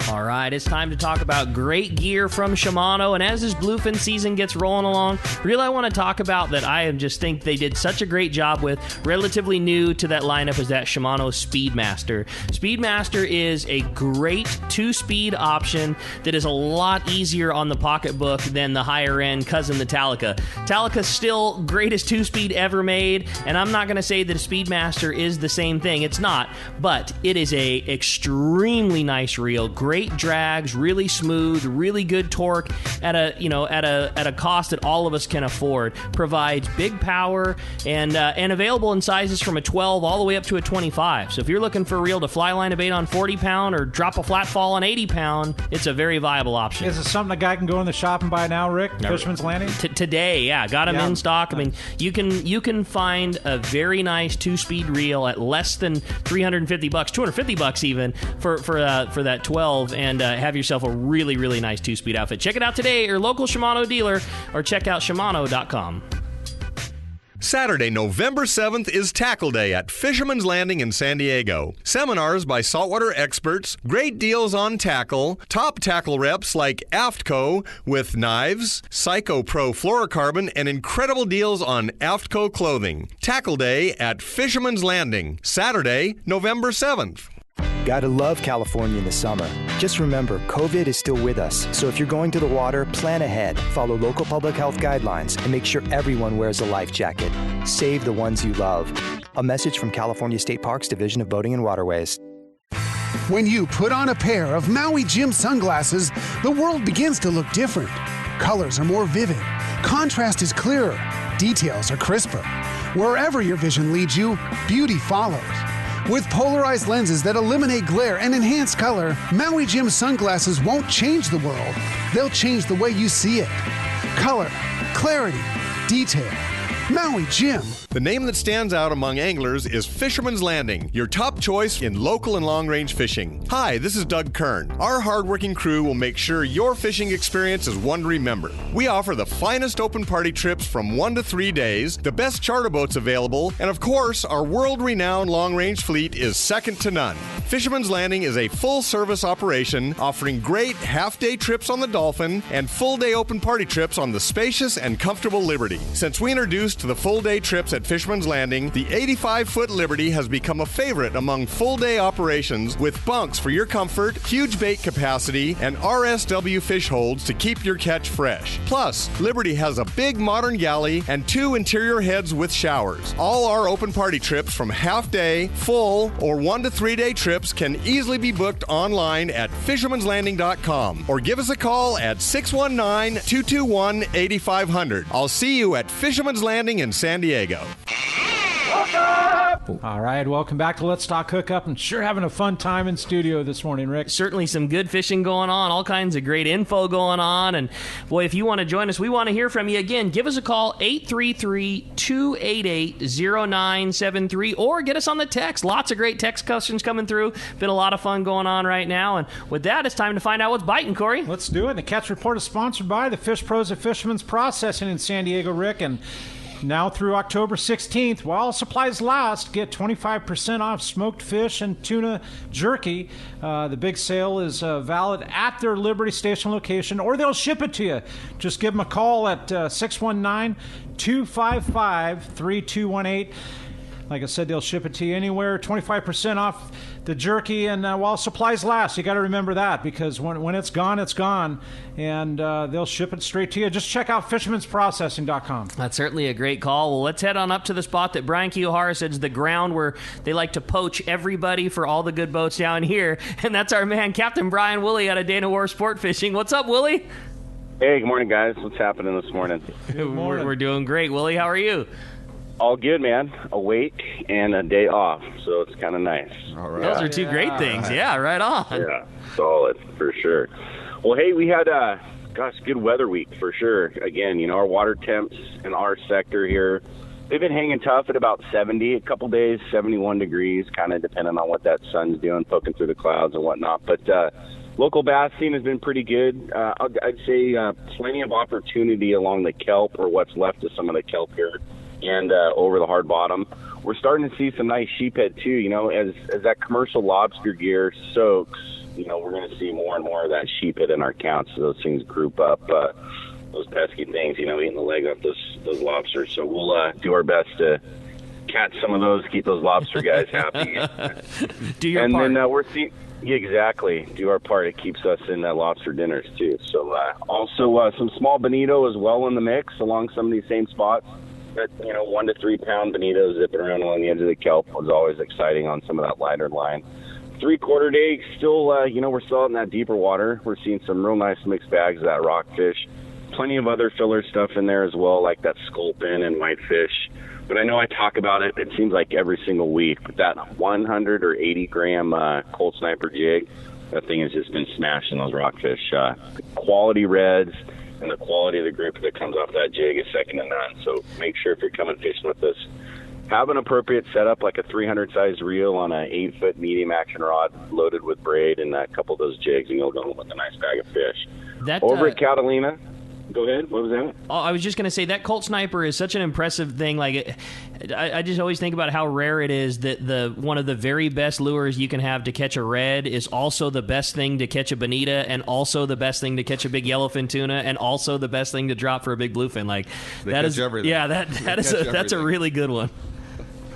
All right, it's time to talk about great gear from Shimano, and as this bluefin season gets rolling along, really I want to talk about that I just think they did such a great job with. Relatively new to that lineup is that Shimano Speedmaster. Speedmaster is a great 2-speed option that is a lot easier on the pocketbook than the higher-end cousin, the Talica. Talica's still greatest 2-speed ever made, and I'm not going to say that a Speedmaster is the same thing. It's not, but it is a extremely nice reel, great great drags, really smooth, really good torque at a cost that all of us can afford. Provides big power and available in sizes from a 12 all the way up to a 25. So if you're looking for a reel to fly line a bait on 40 pound or drop a flat fall on 80 pound, it's a very viable option. Is it something a guy can go in the shop and buy now, Rick? Fisherman's Landing? Today, yeah. Got them in stock. I mean, you can find a very nice 2-speed reel at less than $350, $250 even for that 12, and have yourself a really, really nice 2-speed outfit. Check it out today at your local Shimano dealer or check out Shimano.com. Saturday, November 7th is Tackle Day at Fisherman's Landing in San Diego. Seminars by saltwater experts, great deals on tackle, top tackle reps like AFTCO with knives, Psycho Pro fluorocarbon, and incredible deals on AFTCO clothing. Tackle Day at Fisherman's Landing, Saturday, November 7th. Gotta love California in the summer. Just remember, COVID is still with us, so if you're going to the water, plan ahead, follow local public health guidelines, and make sure everyone wears a life jacket. Save the ones you love. A message from California State Parks Division of Boating and Waterways. When you put on a pair of Maui Jim sunglasses, the world begins to look different. Colors are more vivid. Contrast is clearer. Details are crisper. Wherever your vision leads you, beauty follows. With polarized lenses that eliminate glare and enhance color, Maui Jim sunglasses won't change the world. They'll change the way you see it. Color, clarity, detail. Maui Jim. The name that stands out among anglers is Fisherman's Landing, your top choice in local and long-range fishing. Hi, this is Doug Kern. Our hardworking crew will make sure your fishing experience is one to remember. We offer the finest open party trips from 1 to 3 days, the best charter boats available, and of course, our world-renowned long-range fleet is second to none. Fisherman's Landing is a full-service operation offering great half-day trips on the Dolphin and full-day open party trips on the spacious and comfortable Liberty. Since we introduced the full-day trips at Fisherman's Landing, the 85-foot Liberty has become a favorite among full-day operations with bunks for your comfort, huge bait capacity, and RSW fish holds to keep your catch fresh. Plus, Liberty has a big modern galley and 2 interior heads with showers. All our open party trips from half-day, full, or 1 to 3 day trips can easily be booked online at fishermanslanding.com or give us a call at 619-221-8500. I'll see you at Fisherman's Landing in San Diego. All right, welcome back to Let's Talk Hookup, and sure having a fun time in studio this morning, Rick. Certainly some good fishing going on, all kinds of great info going on, and boy, if you want to join us, we want to hear from you. Again, give us a call, 833-288-0973, or get us on the text. Lots of great text questions coming through. Been a lot of fun going on right now, and with that, it's time to find out what's biting, Corey. Let's do it. The Catch Report is sponsored by the Fish Pros at Fisherman's Processing in San Diego, Rick, and now through October 16th, while supplies last, get 25% off smoked fish and tuna jerky. The big sale is valid at their Liberty Station location, or they'll ship it to you. Just give them a call at 619-255-3218. Like I said, they'll ship it to you anywhere. 25% off the jerky, and while supplies last, you got to remember that, because when it's gone, it's gone, and they'll ship it straight to you. Just check out fishermansprocessing.com. That's certainly a great call. Well, let's head on up to the spot that Brian Kiyohara said is the ground where they like to poach everybody for all the good boats down here, and that's our man, Captain Brian Woolley out of Dana Wharf Sport Fishing. What's up, Woolley? Hey, good morning, guys. What's happening this morning? Good morning. We're doing great. Woolley, how are you? All good, man. Awake and a day off, so it's kind of nice. All right. Those are two great things. Yeah, right on. Yeah, solid for sure. Well, hey, we had good weather week for sure. Again, our water temps in our sector here, they've been hanging tough at about 70 a couple days, 71 degrees, kind of depending on what that sun's doing, poking through the clouds and whatnot. But local bass scene has been pretty good. I'd say plenty of opportunity along the kelp, or what's left of some of the kelp here, and over the hard bottom. We're starting to see some nice sheephead too. As that commercial lobster gear soaks, we're going to see more and more of that sheephead in our counts. So those things group up, those pesky things, eating the leg off those lobsters. So we'll do our best to catch some of those, keep those lobster guys happy. Do your part. And then we're seeing... Yeah, exactly. Do our part. It keeps us in lobster dinners too. So also some small bonito as well in the mix along some of these same spots. That 1 to 3 pound bonito zipping around along the edge of the kelp was always exciting on some of that lighter line. 3/4 day, still, we're still out in that deeper water. We're seeing some real nice mixed bags of that rockfish. Plenty of other filler stuff in there as well, like that sculpin and whitefish. But I know I talk about it, it seems like every single week. But that 100 or 80 gram Cold Sniper jig, that thing has just been smashing those rockfish. The quality reds and the quality of the group that comes off that jig is second to none. So make sure if you're coming fishing with us, have an appropriate setup, like a 300 size reel on an 8-foot medium action rod loaded with braid and a couple of those jigs, and you'll go with a nice bag of fish. Over at Catalina, go ahead. What was that? Oh, I was just going to say that Colt Sniper is such an impressive thing. Like, I just always think about how rare it is that one of the very best lures you can have to catch a red is also the best thing to catch a bonita, and also the best thing to catch a big yellowfin tuna, and also the best thing to drop for a big bluefin. Like, that is everything. Yeah, that's a really good one.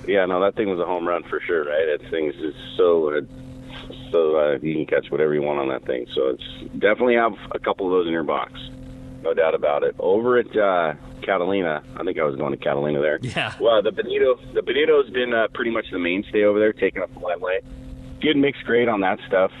Yeah, no, that thing was a home run for sure, right? That thing's just so you can catch whatever you want on that thing. So it's definitely have a couple of those in your box, no doubt about it. Over at Catalina, I think I was going to Catalina there. Yeah. Well, the bonito's been pretty much the mainstay over there, taking up the limelight. Good mixed grade on that stuff,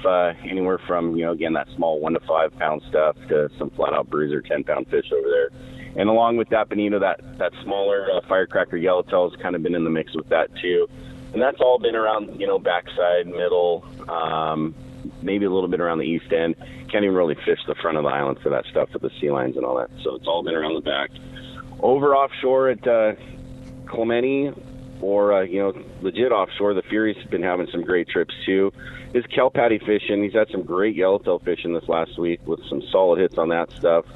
anywhere from, again, that small 1 to 5 pound stuff to some flat out bruiser 10-pound fish over there. And along with that bonito, that smaller firecracker yellowtail's kind of been in the mix with that too. And that's all been around, backside, middle, maybe a little bit around the east end. Can't even really fish the front of the island for that stuff with the sea lions and all that. So it's all been around the back. Over offshore at Clemente, or, legit offshore, the Fury's been having some great trips too. His kelp patty fishing, he's had some great yellowtail fishing this last week with some solid hits on that stuff.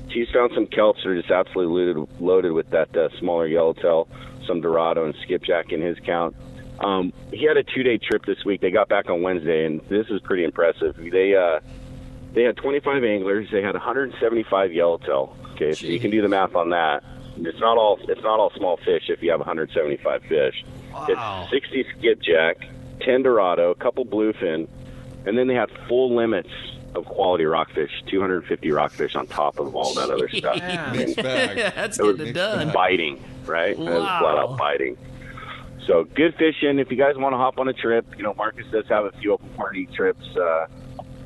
He's found some kelps that are just absolutely loaded with that smaller yellowtail, some dorado and skipjack in his count. He had a 2-day trip this week. They got back on Wednesday, and this is pretty impressive. They had 25 anglers. They had 175 yellowtail. Okay, so you can do the math on that. It's not all small fish if you have 175 fish. Wow. It's 60 skipjack, 10 dorado, a couple bluefin, and then they had full limits of quality rockfish, 250 rockfish on top of all that other stuff. That's getting it done. Biting, right? Wow. It was flat out biting. So good fishing. If you guys want to hop on a trip, Marcus does have a few open party trips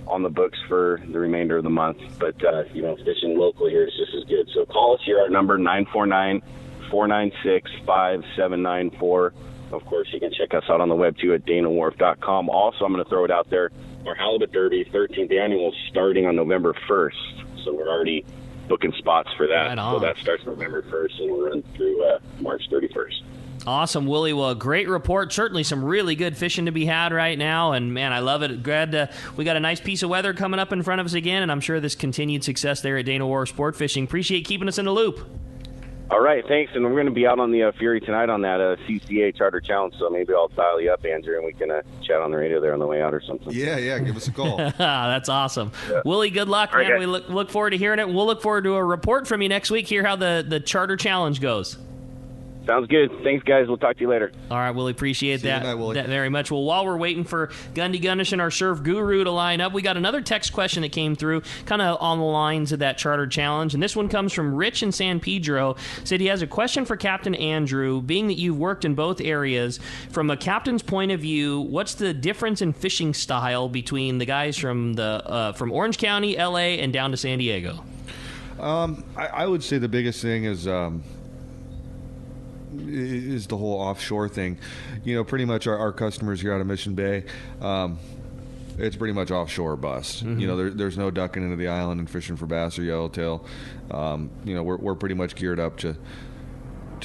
on the books for the remainder of the month. But, fishing locally here is just as good. So call us here. Our number, 949-496-5794. Of course, you can check us out on the web, too, at danawharf.com. Also, I'm going to throw it out there. Our Halibut Derby 13th annual starting on November 1st. So we're already booking spots for that. Right on. So that starts November 1st and we'll run through March 31st. Awesome, Willie. Well, great report. Certainly some really good fishing to be had right now. And, man, I love it. Glad we got a nice piece of weather coming up in front of us again, and I'm sure this continued success there at Dana Wharf Sport Fishing. Appreciate keeping us in the loop. All right, thanks. And we're going to be out on the Fury tonight on that CCA Charter Challenge, so maybe I'll dial you up, Andrew, and we can chat on the radio there on the way out or something. Yeah, give us a call. That's awesome. Yeah. Willie, good luck, All man. right, We look forward to hearing it. We'll look forward to a report from you next week, hear how the Charter Challenge goes. Sounds good. Thanks, guys. We'll talk to you later. All right, Willie. Appreciate See you tonight, Willie. that very much. Well, while we're waiting for Gundy Gundish and our surf guru to line up, we got another text question that came through kind of on the lines of that Charter Challenge. And this one comes from Rich in San Pedro. Said he has a question for Captain Andrew. Being that you've worked in both areas, from a captain's point of view, what's the difference in fishing style between the guys from Orange County, LA, and down to San Diego? I would say the biggest thing is the whole offshore thing. Pretty much our customers here out of Mission Bay, it's pretty much offshore bust. Mm-hmm. There's no ducking into the island and fishing for bass or yellowtail. We're pretty much geared up to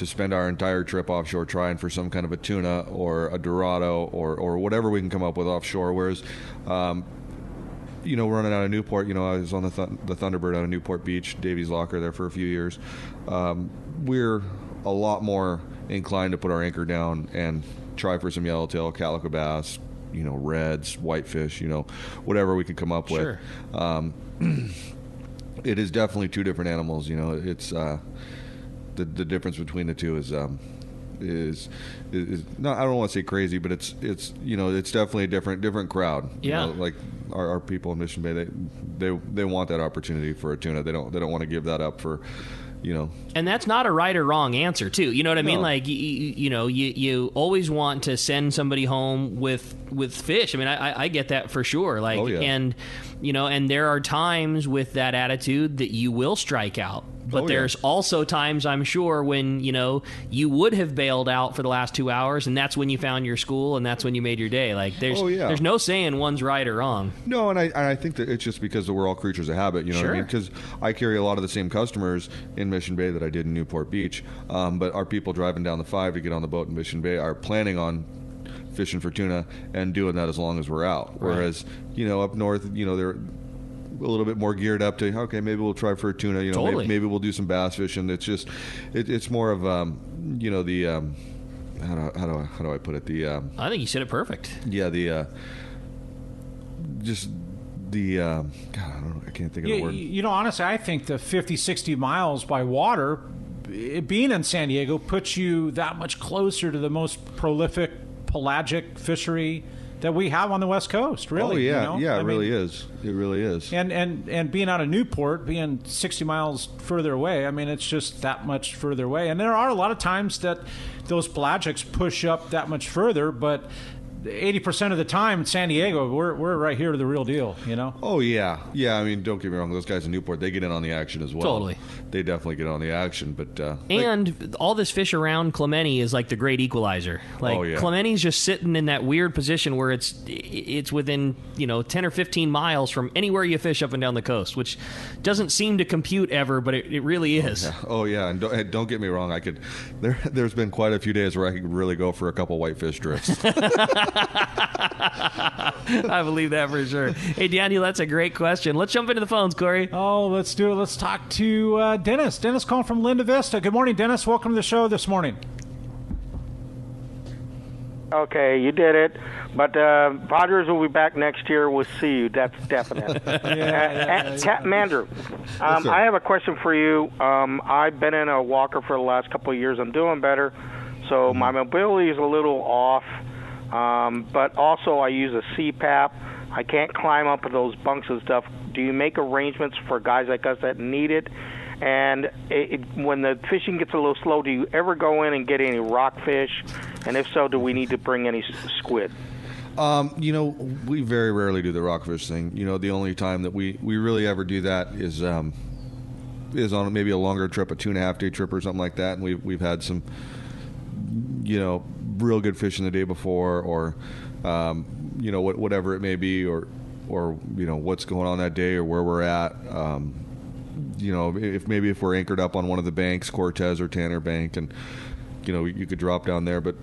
spend our entire trip offshore trying for some kind of a tuna or a dorado or whatever we can come up with offshore. Whereas running out of Newport, I was on the Thunderbird out of Newport Beach, Davies Locker there for a few years. We're a lot more inclined to put our anchor down and try for some yellowtail, calico bass, reds, whitefish, whatever we can come up with. Sure. It is definitely two different animals. It's the difference between the two is not, I don't want to say crazy, but it's definitely a different crowd. Yeah. Like our people in Mission Bay, they want that opportunity for a tuna. They don't want to give that up for And that's not a right or wrong answer, too. You know what I mean? Like, you always want to send somebody home with fish. I mean, I get that for sure. Like, and there are times with that attitude that you will strike out. But there's also times, I'm sure, when, you would have bailed out for the last 2 hours, and that's when you found your school, and that's when you made your day. Like, there's no saying one's right or wrong. No, and I think that it's just because we're all creatures of habit, you know what I mean? Because I carry a lot of the same customers in Mission Bay that I did in Newport Beach. But our people driving down the 5 to get on the boat in Mission Bay are planning on fishing for tuna and doing that as long as we're out. Whereas, up north, they're a little bit more geared up to, okay, maybe we'll try for a tuna, maybe we'll do some bass fishing. It's just it's more of how do I put it, I think you said it perfect. God, I don't know, I can't think of the word. Honestly, I think the 50-60 miles by water, being in San Diego, puts you that much closer to the most prolific pelagic fishery that we have on the West Coast, really. Oh, yeah. It really is. It really is. And being out of Newport, being 60 miles further away, I mean, it's just that much further away. And there are a lot of times that those pelagics push up that much further, but 80% of the time in San Diego, we're right here to the real deal, Oh, yeah. Yeah, I mean, don't get me wrong. Those guys in Newport, they get in on the action as well. Totally. They definitely get on the action. But and all this fish around Clemente is like the great equalizer. Like, Clemente's just sitting in that weird position where it's within, 10 or 15 miles from anywhere you fish up and down the coast, which doesn't seem to compute ever, but it really is. Oh, yeah. And don't get me wrong. There's been quite a few days where I could really go for a couple whitefish drifts. I believe that for sure. Hey, Daniel, that's a great question. Let's jump into the phones, Corey. Oh, let's do it. Let's talk to Dennis. Dennis calling from Linda Vista. Good morning, Dennis. Welcome to the show this morning. Okay, you did it. But Padres will be back next year. We'll see you. That's definite. Captain Mandrew, I have a question for you. I've been in a walker for the last couple of years. I'm doing better. So my mobility is a little off. But also I use a CPAP. I can't climb up with those bunks and stuff. Do you make arrangements for guys like us that need it? And when the fishing gets a little slow, do you ever go in and get any rockfish? And if so, do we need to bring any squid? We very rarely do the rockfish thing. The only time that we really ever do that is on maybe a longer trip, a 2.5 day trip or something like that. And we've had some, real good fishing the day before, or whatever it may be, or what's going on that day, or where we're at. If we're anchored up on one of the banks, Cortez or Tanner Bank, and you could drop down there. But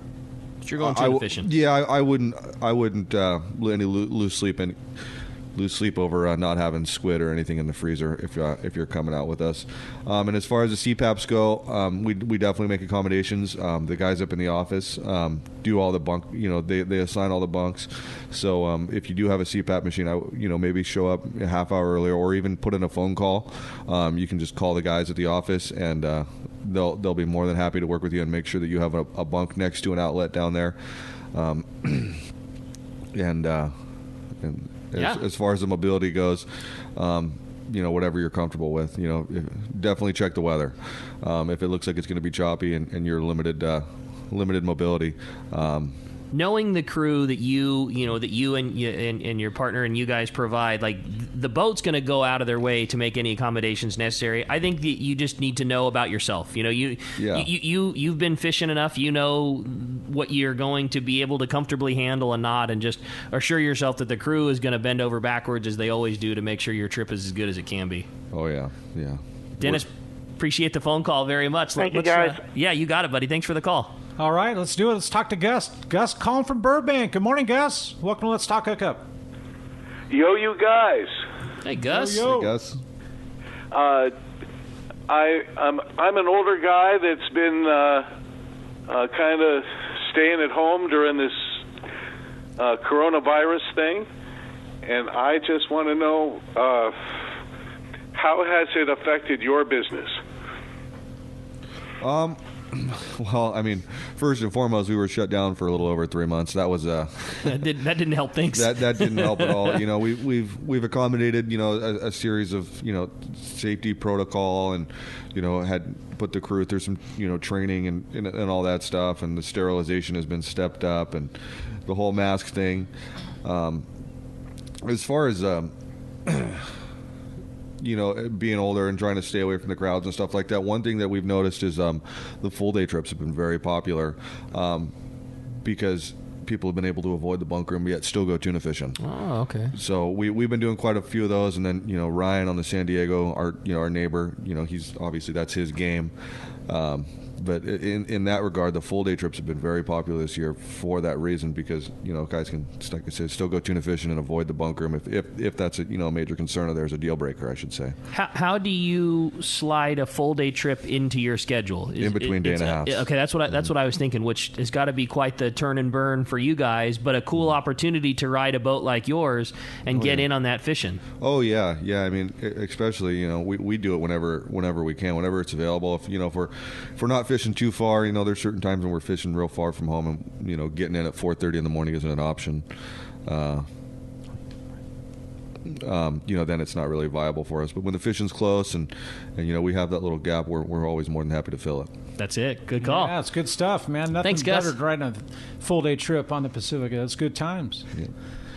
you're going tuna fishing. Yeah, I wouldn't let any lose sleep over not having squid or anything in the freezer if you're coming out with us. And as far as the CPAPs go, we definitely make accommodations. The guys up in the office do all the bunk. They assign all the bunks. So if you do have a CPAP machine, maybe show up a half hour earlier, or even put in a phone call. You can just call the guys at the office, and they'll be more than happy to work with you and make sure that you have a bunk next to an outlet down there. As far as the mobility goes, whatever you're comfortable with, definitely check the weather. If it looks like it's going to be choppy and you're limited mobility. Knowing the crew that you and your partner and you guys provide, like, the boat's going to go out of their way to make any accommodations necessary. I think that you just need to know about yourself. You've been fishing enough. You know what you're going to be able to comfortably handle and not, and just assure yourself that the crew is going to bend over backwards as they always do to make sure your trip is as good as it can be. Oh yeah. Dennis, appreciate the phone call very much. Thank you, guys. Yeah, you got it, buddy. Thanks for the call. All right, let's do it. Let's talk to Gus. Gus calling from Burbank. Good morning, Gus. Welcome to Let's Talk Hookup. Yo, you guys. Hey, Gus. Hey, Gus. I'm an older guy that's been kind of staying at home during this coronavirus thing, and I just want to know how has it affected your business? Well, I mean, first and foremost, we were shut down for a little over 3 months. That was that didn't help things. That didn't help at all. We've accommodated a series of safety protocol, and had put the crew through some training and all that stuff, and the sterilization has been stepped up, and the whole mask thing. As far as being older and trying to stay away from the crowds and stuff like that, one thing that we've noticed is the full day trips have been very popular because people have been able to avoid the bunk room yet still go tuna fishing. Oh, okay. So we've been doing quite a few of those, and then Ryan on the San Diego, our neighbor, he's obviously that's his game. But in that regard, the full day trips have been very popular this year for that reason, because guys can, like I said, still go tuna fishing and avoid the bunk room if that's a major concern, or there's a deal breaker, I should say. How do you slide a full day trip into your schedule? In between day and a half. Okay, that's what I was thinking, which has got to be quite the turn and burn for you guys, but a cool opportunity to ride a boat like yours and get in on that fishing. Oh yeah. I mean, especially we do it whenever we can, whenever it's available. If we're not fishing too far, there's certain times when we're fishing real far from home, and getting in at 4:30 in the morning isn't an option. Then it's not really viable for us. But when the fishing's close and we have that little gap, we're always more than happy to fill it. That's it. Good call. Yeah, it's good stuff, man. Nothing better than riding a full day trip on the Pacifica. It's good times. Yeah.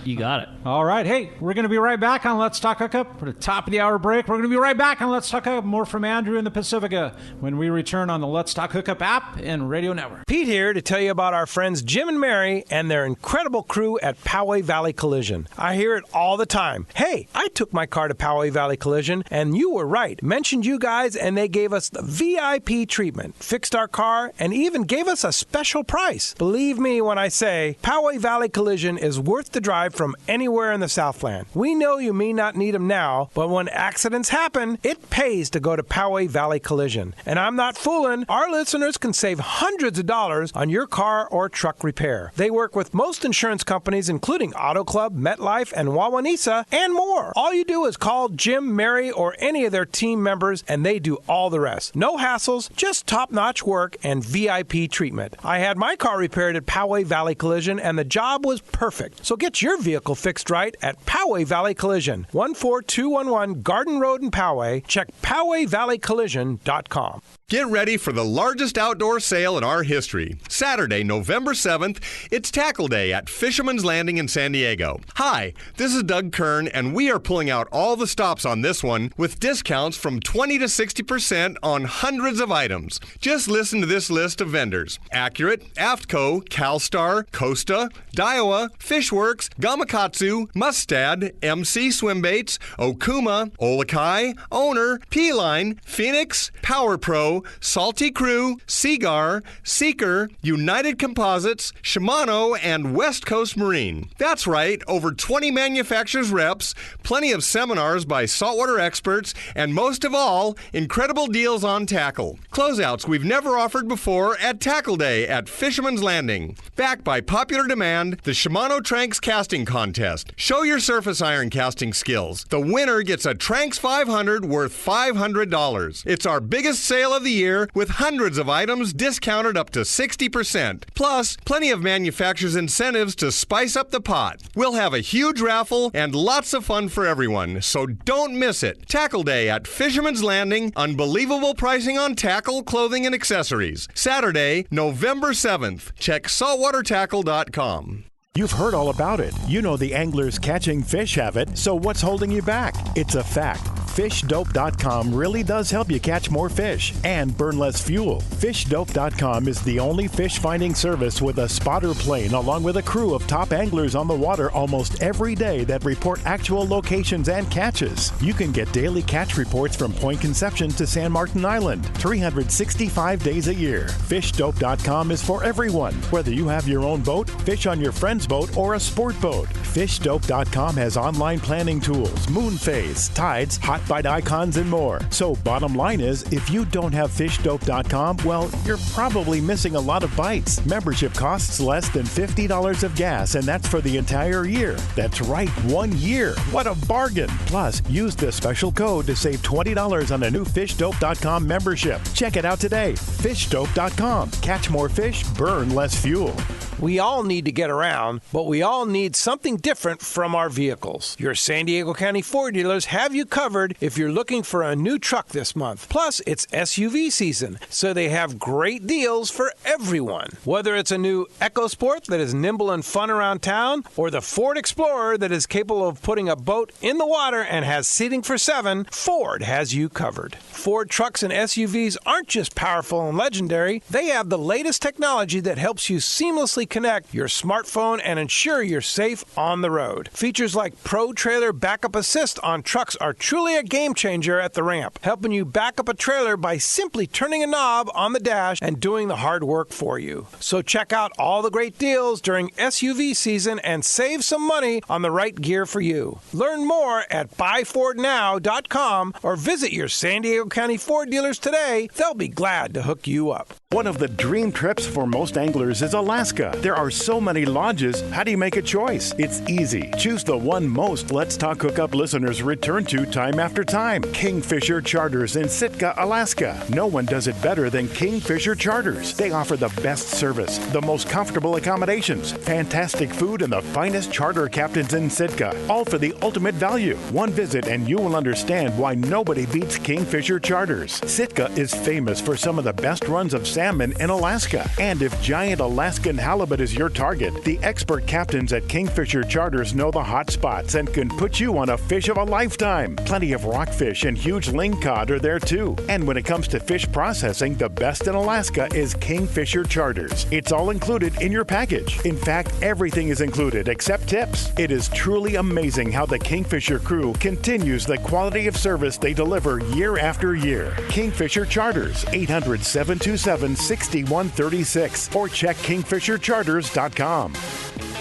You got it. All right. Hey, we're going to be right back on Let's Talk Hookup for the top of the hour break. We're going to be right back on Let's Talk Hookup. More from Andrew in the Pacifica when we return on the Let's Talk Hookup app and radio network. Pete here to tell you about our friends Jim and Mary and their incredible crew at Poway Valley Collision. I hear it all the time. Hey, I took my car to Poway Valley Collision, and you were right. Mentioned you guys, and they gave us the VIP treatment, fixed our car, and even gave us a special price. Believe me when I say Poway Valley Collision is worth the drive from anywhere in the Southland. We know you may not need them now, but when accidents happen, it pays to go to Poway Valley Collision. And I'm not fooling. Our listeners can save hundreds of dollars on your car or truck repair. They work with most insurance companies, including Auto Club, MetLife, and Wawanesa, and more. All you do is call Jim, Mary, or any of their team members, and they do all the rest. No hassles, just top-notch work and VIP treatment. I had my car repaired at Poway Valley Collision, and the job was perfect. So get your vehicle fixed right at Poway Valley Collision, 14211 Garden Road in Poway. Check PowayValleyCollision.com. Get ready for the largest outdoor sale in our history. Saturday, November 7th, it's Tackle Day at Fisherman's Landing in San Diego. Hi, this is Doug Kern, and we are pulling out all the stops on this one with discounts from 20 to 60% on hundreds of items. Just listen to this list of vendors: Accurate, AFTCO, CalStar, Costa, Daiwa, Fishworks, Gamakatsu, Mustad, MC Swimbaits, Okuma, Olakai, Owner, P-Line, Phoenix, Power Pro, Salty Crew, Seagar, Seeker, United Composites, Shimano, and West Coast Marine. That's right, over 20 manufacturers reps, plenty of seminars by saltwater experts, and most of all, incredible deals on tackle. Closeouts we've never offered before at Tackle Day at Fisherman's Landing. Backed by popular demand, the Shimano Tranks Casting Contest. Show your surface iron casting skills. The winner gets a Tranks 500 worth $500. It's our biggest sale of the year, with hundreds of items discounted up to 60%. Plus, plenty of manufacturers' incentives to spice up the pot. We'll have a huge raffle and lots of fun for everyone, so don't miss it. Tackle Day at Fisherman's Landing. Unbelievable pricing on tackle, clothing, and accessories. Saturday, November 7th. Check saltwatertackle.com. You've heard all about it. You know the anglers catching fish have it, so what's holding you back? It's a fact. FishDope.com really does help you catch more fish and burn less fuel. FishDope.com is the only fish finding service with a spotter plane along with a crew of top anglers on the water almost every day that report actual locations and catches. You can get daily catch reports from Point Conception to San Martin Island, 365 days a year. FishDope.com is for everyone, whether you have your own boat, fish on your friend's boat, or a sport boat. FishDope.com has online planning tools, moon phase, tides, hot bite icons, and more. So bottom line is, if you don't have fishdope.com, well, you're probably missing a lot of bites. Membership costs less than $50 of gas, and that's for the entire year. That's right, 1 year. What a bargain. Plus, use this special code to save $20 on a new fishdope.com membership. Check it out today. Fishdope.com. Catch more fish, burn less fuel. We all need to get around, but we all need something different from our vehicles. Your San Diego County Ford dealers have you covered if you're looking for a new truck this month. Plus, it's SUV season, so they have great deals for everyone. Whether it's a new EcoSport that is nimble and fun around town, or the Ford Explorer that is capable of putting a boat in the water and has seating for 7, Ford has you covered. Ford trucks and SUVs aren't just powerful and legendary. They have the latest technology that helps you seamlessly connect your smartphone and ensure you're safe on the road. Features like Pro Trailer Backup Assist on trucks are truly a game changer at the ramp, helping you back up a trailer by simply turning a knob on the dash and doing the hard work for you. So check out all the great deals during SUV season and save some money on the right gear for you. Learn more at buyfordnow.com or visit your San Diego County Ford dealers today. They'll be glad to hook you up. One of the dream trips for most anglers is Alaska. There are so many lodges. How do you make a choice? It's easy. Choose the one most Let's Talk Hookup listeners return to time after time. Kingfisher Charters in Sitka, Alaska. No one does it better than Kingfisher Charters. They offer the best service, the most comfortable accommodations, fantastic food, and the finest charter captains in Sitka. All for the ultimate value. One visit and you will understand why nobody beats Kingfisher Charters. Sitka is famous for some of the best runs of salmon in Alaska. And if giant Alaskan halibut is your target, the expert captains at Kingfisher Charters know the hot spots and can put you on a fish of a lifetime. Plenty of rockfish and huge lingcod are there too. And when it comes to fish processing, the best in Alaska is Kingfisher Charters. It's all included in your package. In fact, everything is included except tips. It is truly amazing how the Kingfisher crew continues the quality of service they deliver year after year. Kingfisher Charters, 800-727-6136 or check kingfishercharters.com.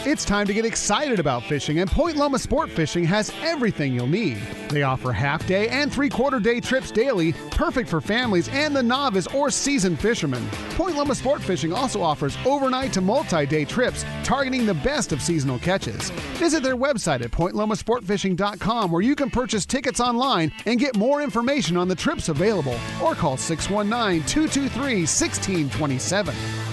It's time to get excited about fishing, and Point Loma Sport Fishing has everything you'll need. They offer half-day and three-quarter-day trips daily, perfect for families and the novice or seasoned fishermen. Point Loma Sport Fishing also offers overnight to multi-day trips, targeting the best of seasonal catches. Visit their website at pointlomasportfishing.com, where you can purchase tickets online and get more information on the trips available, or call 619-223-1627.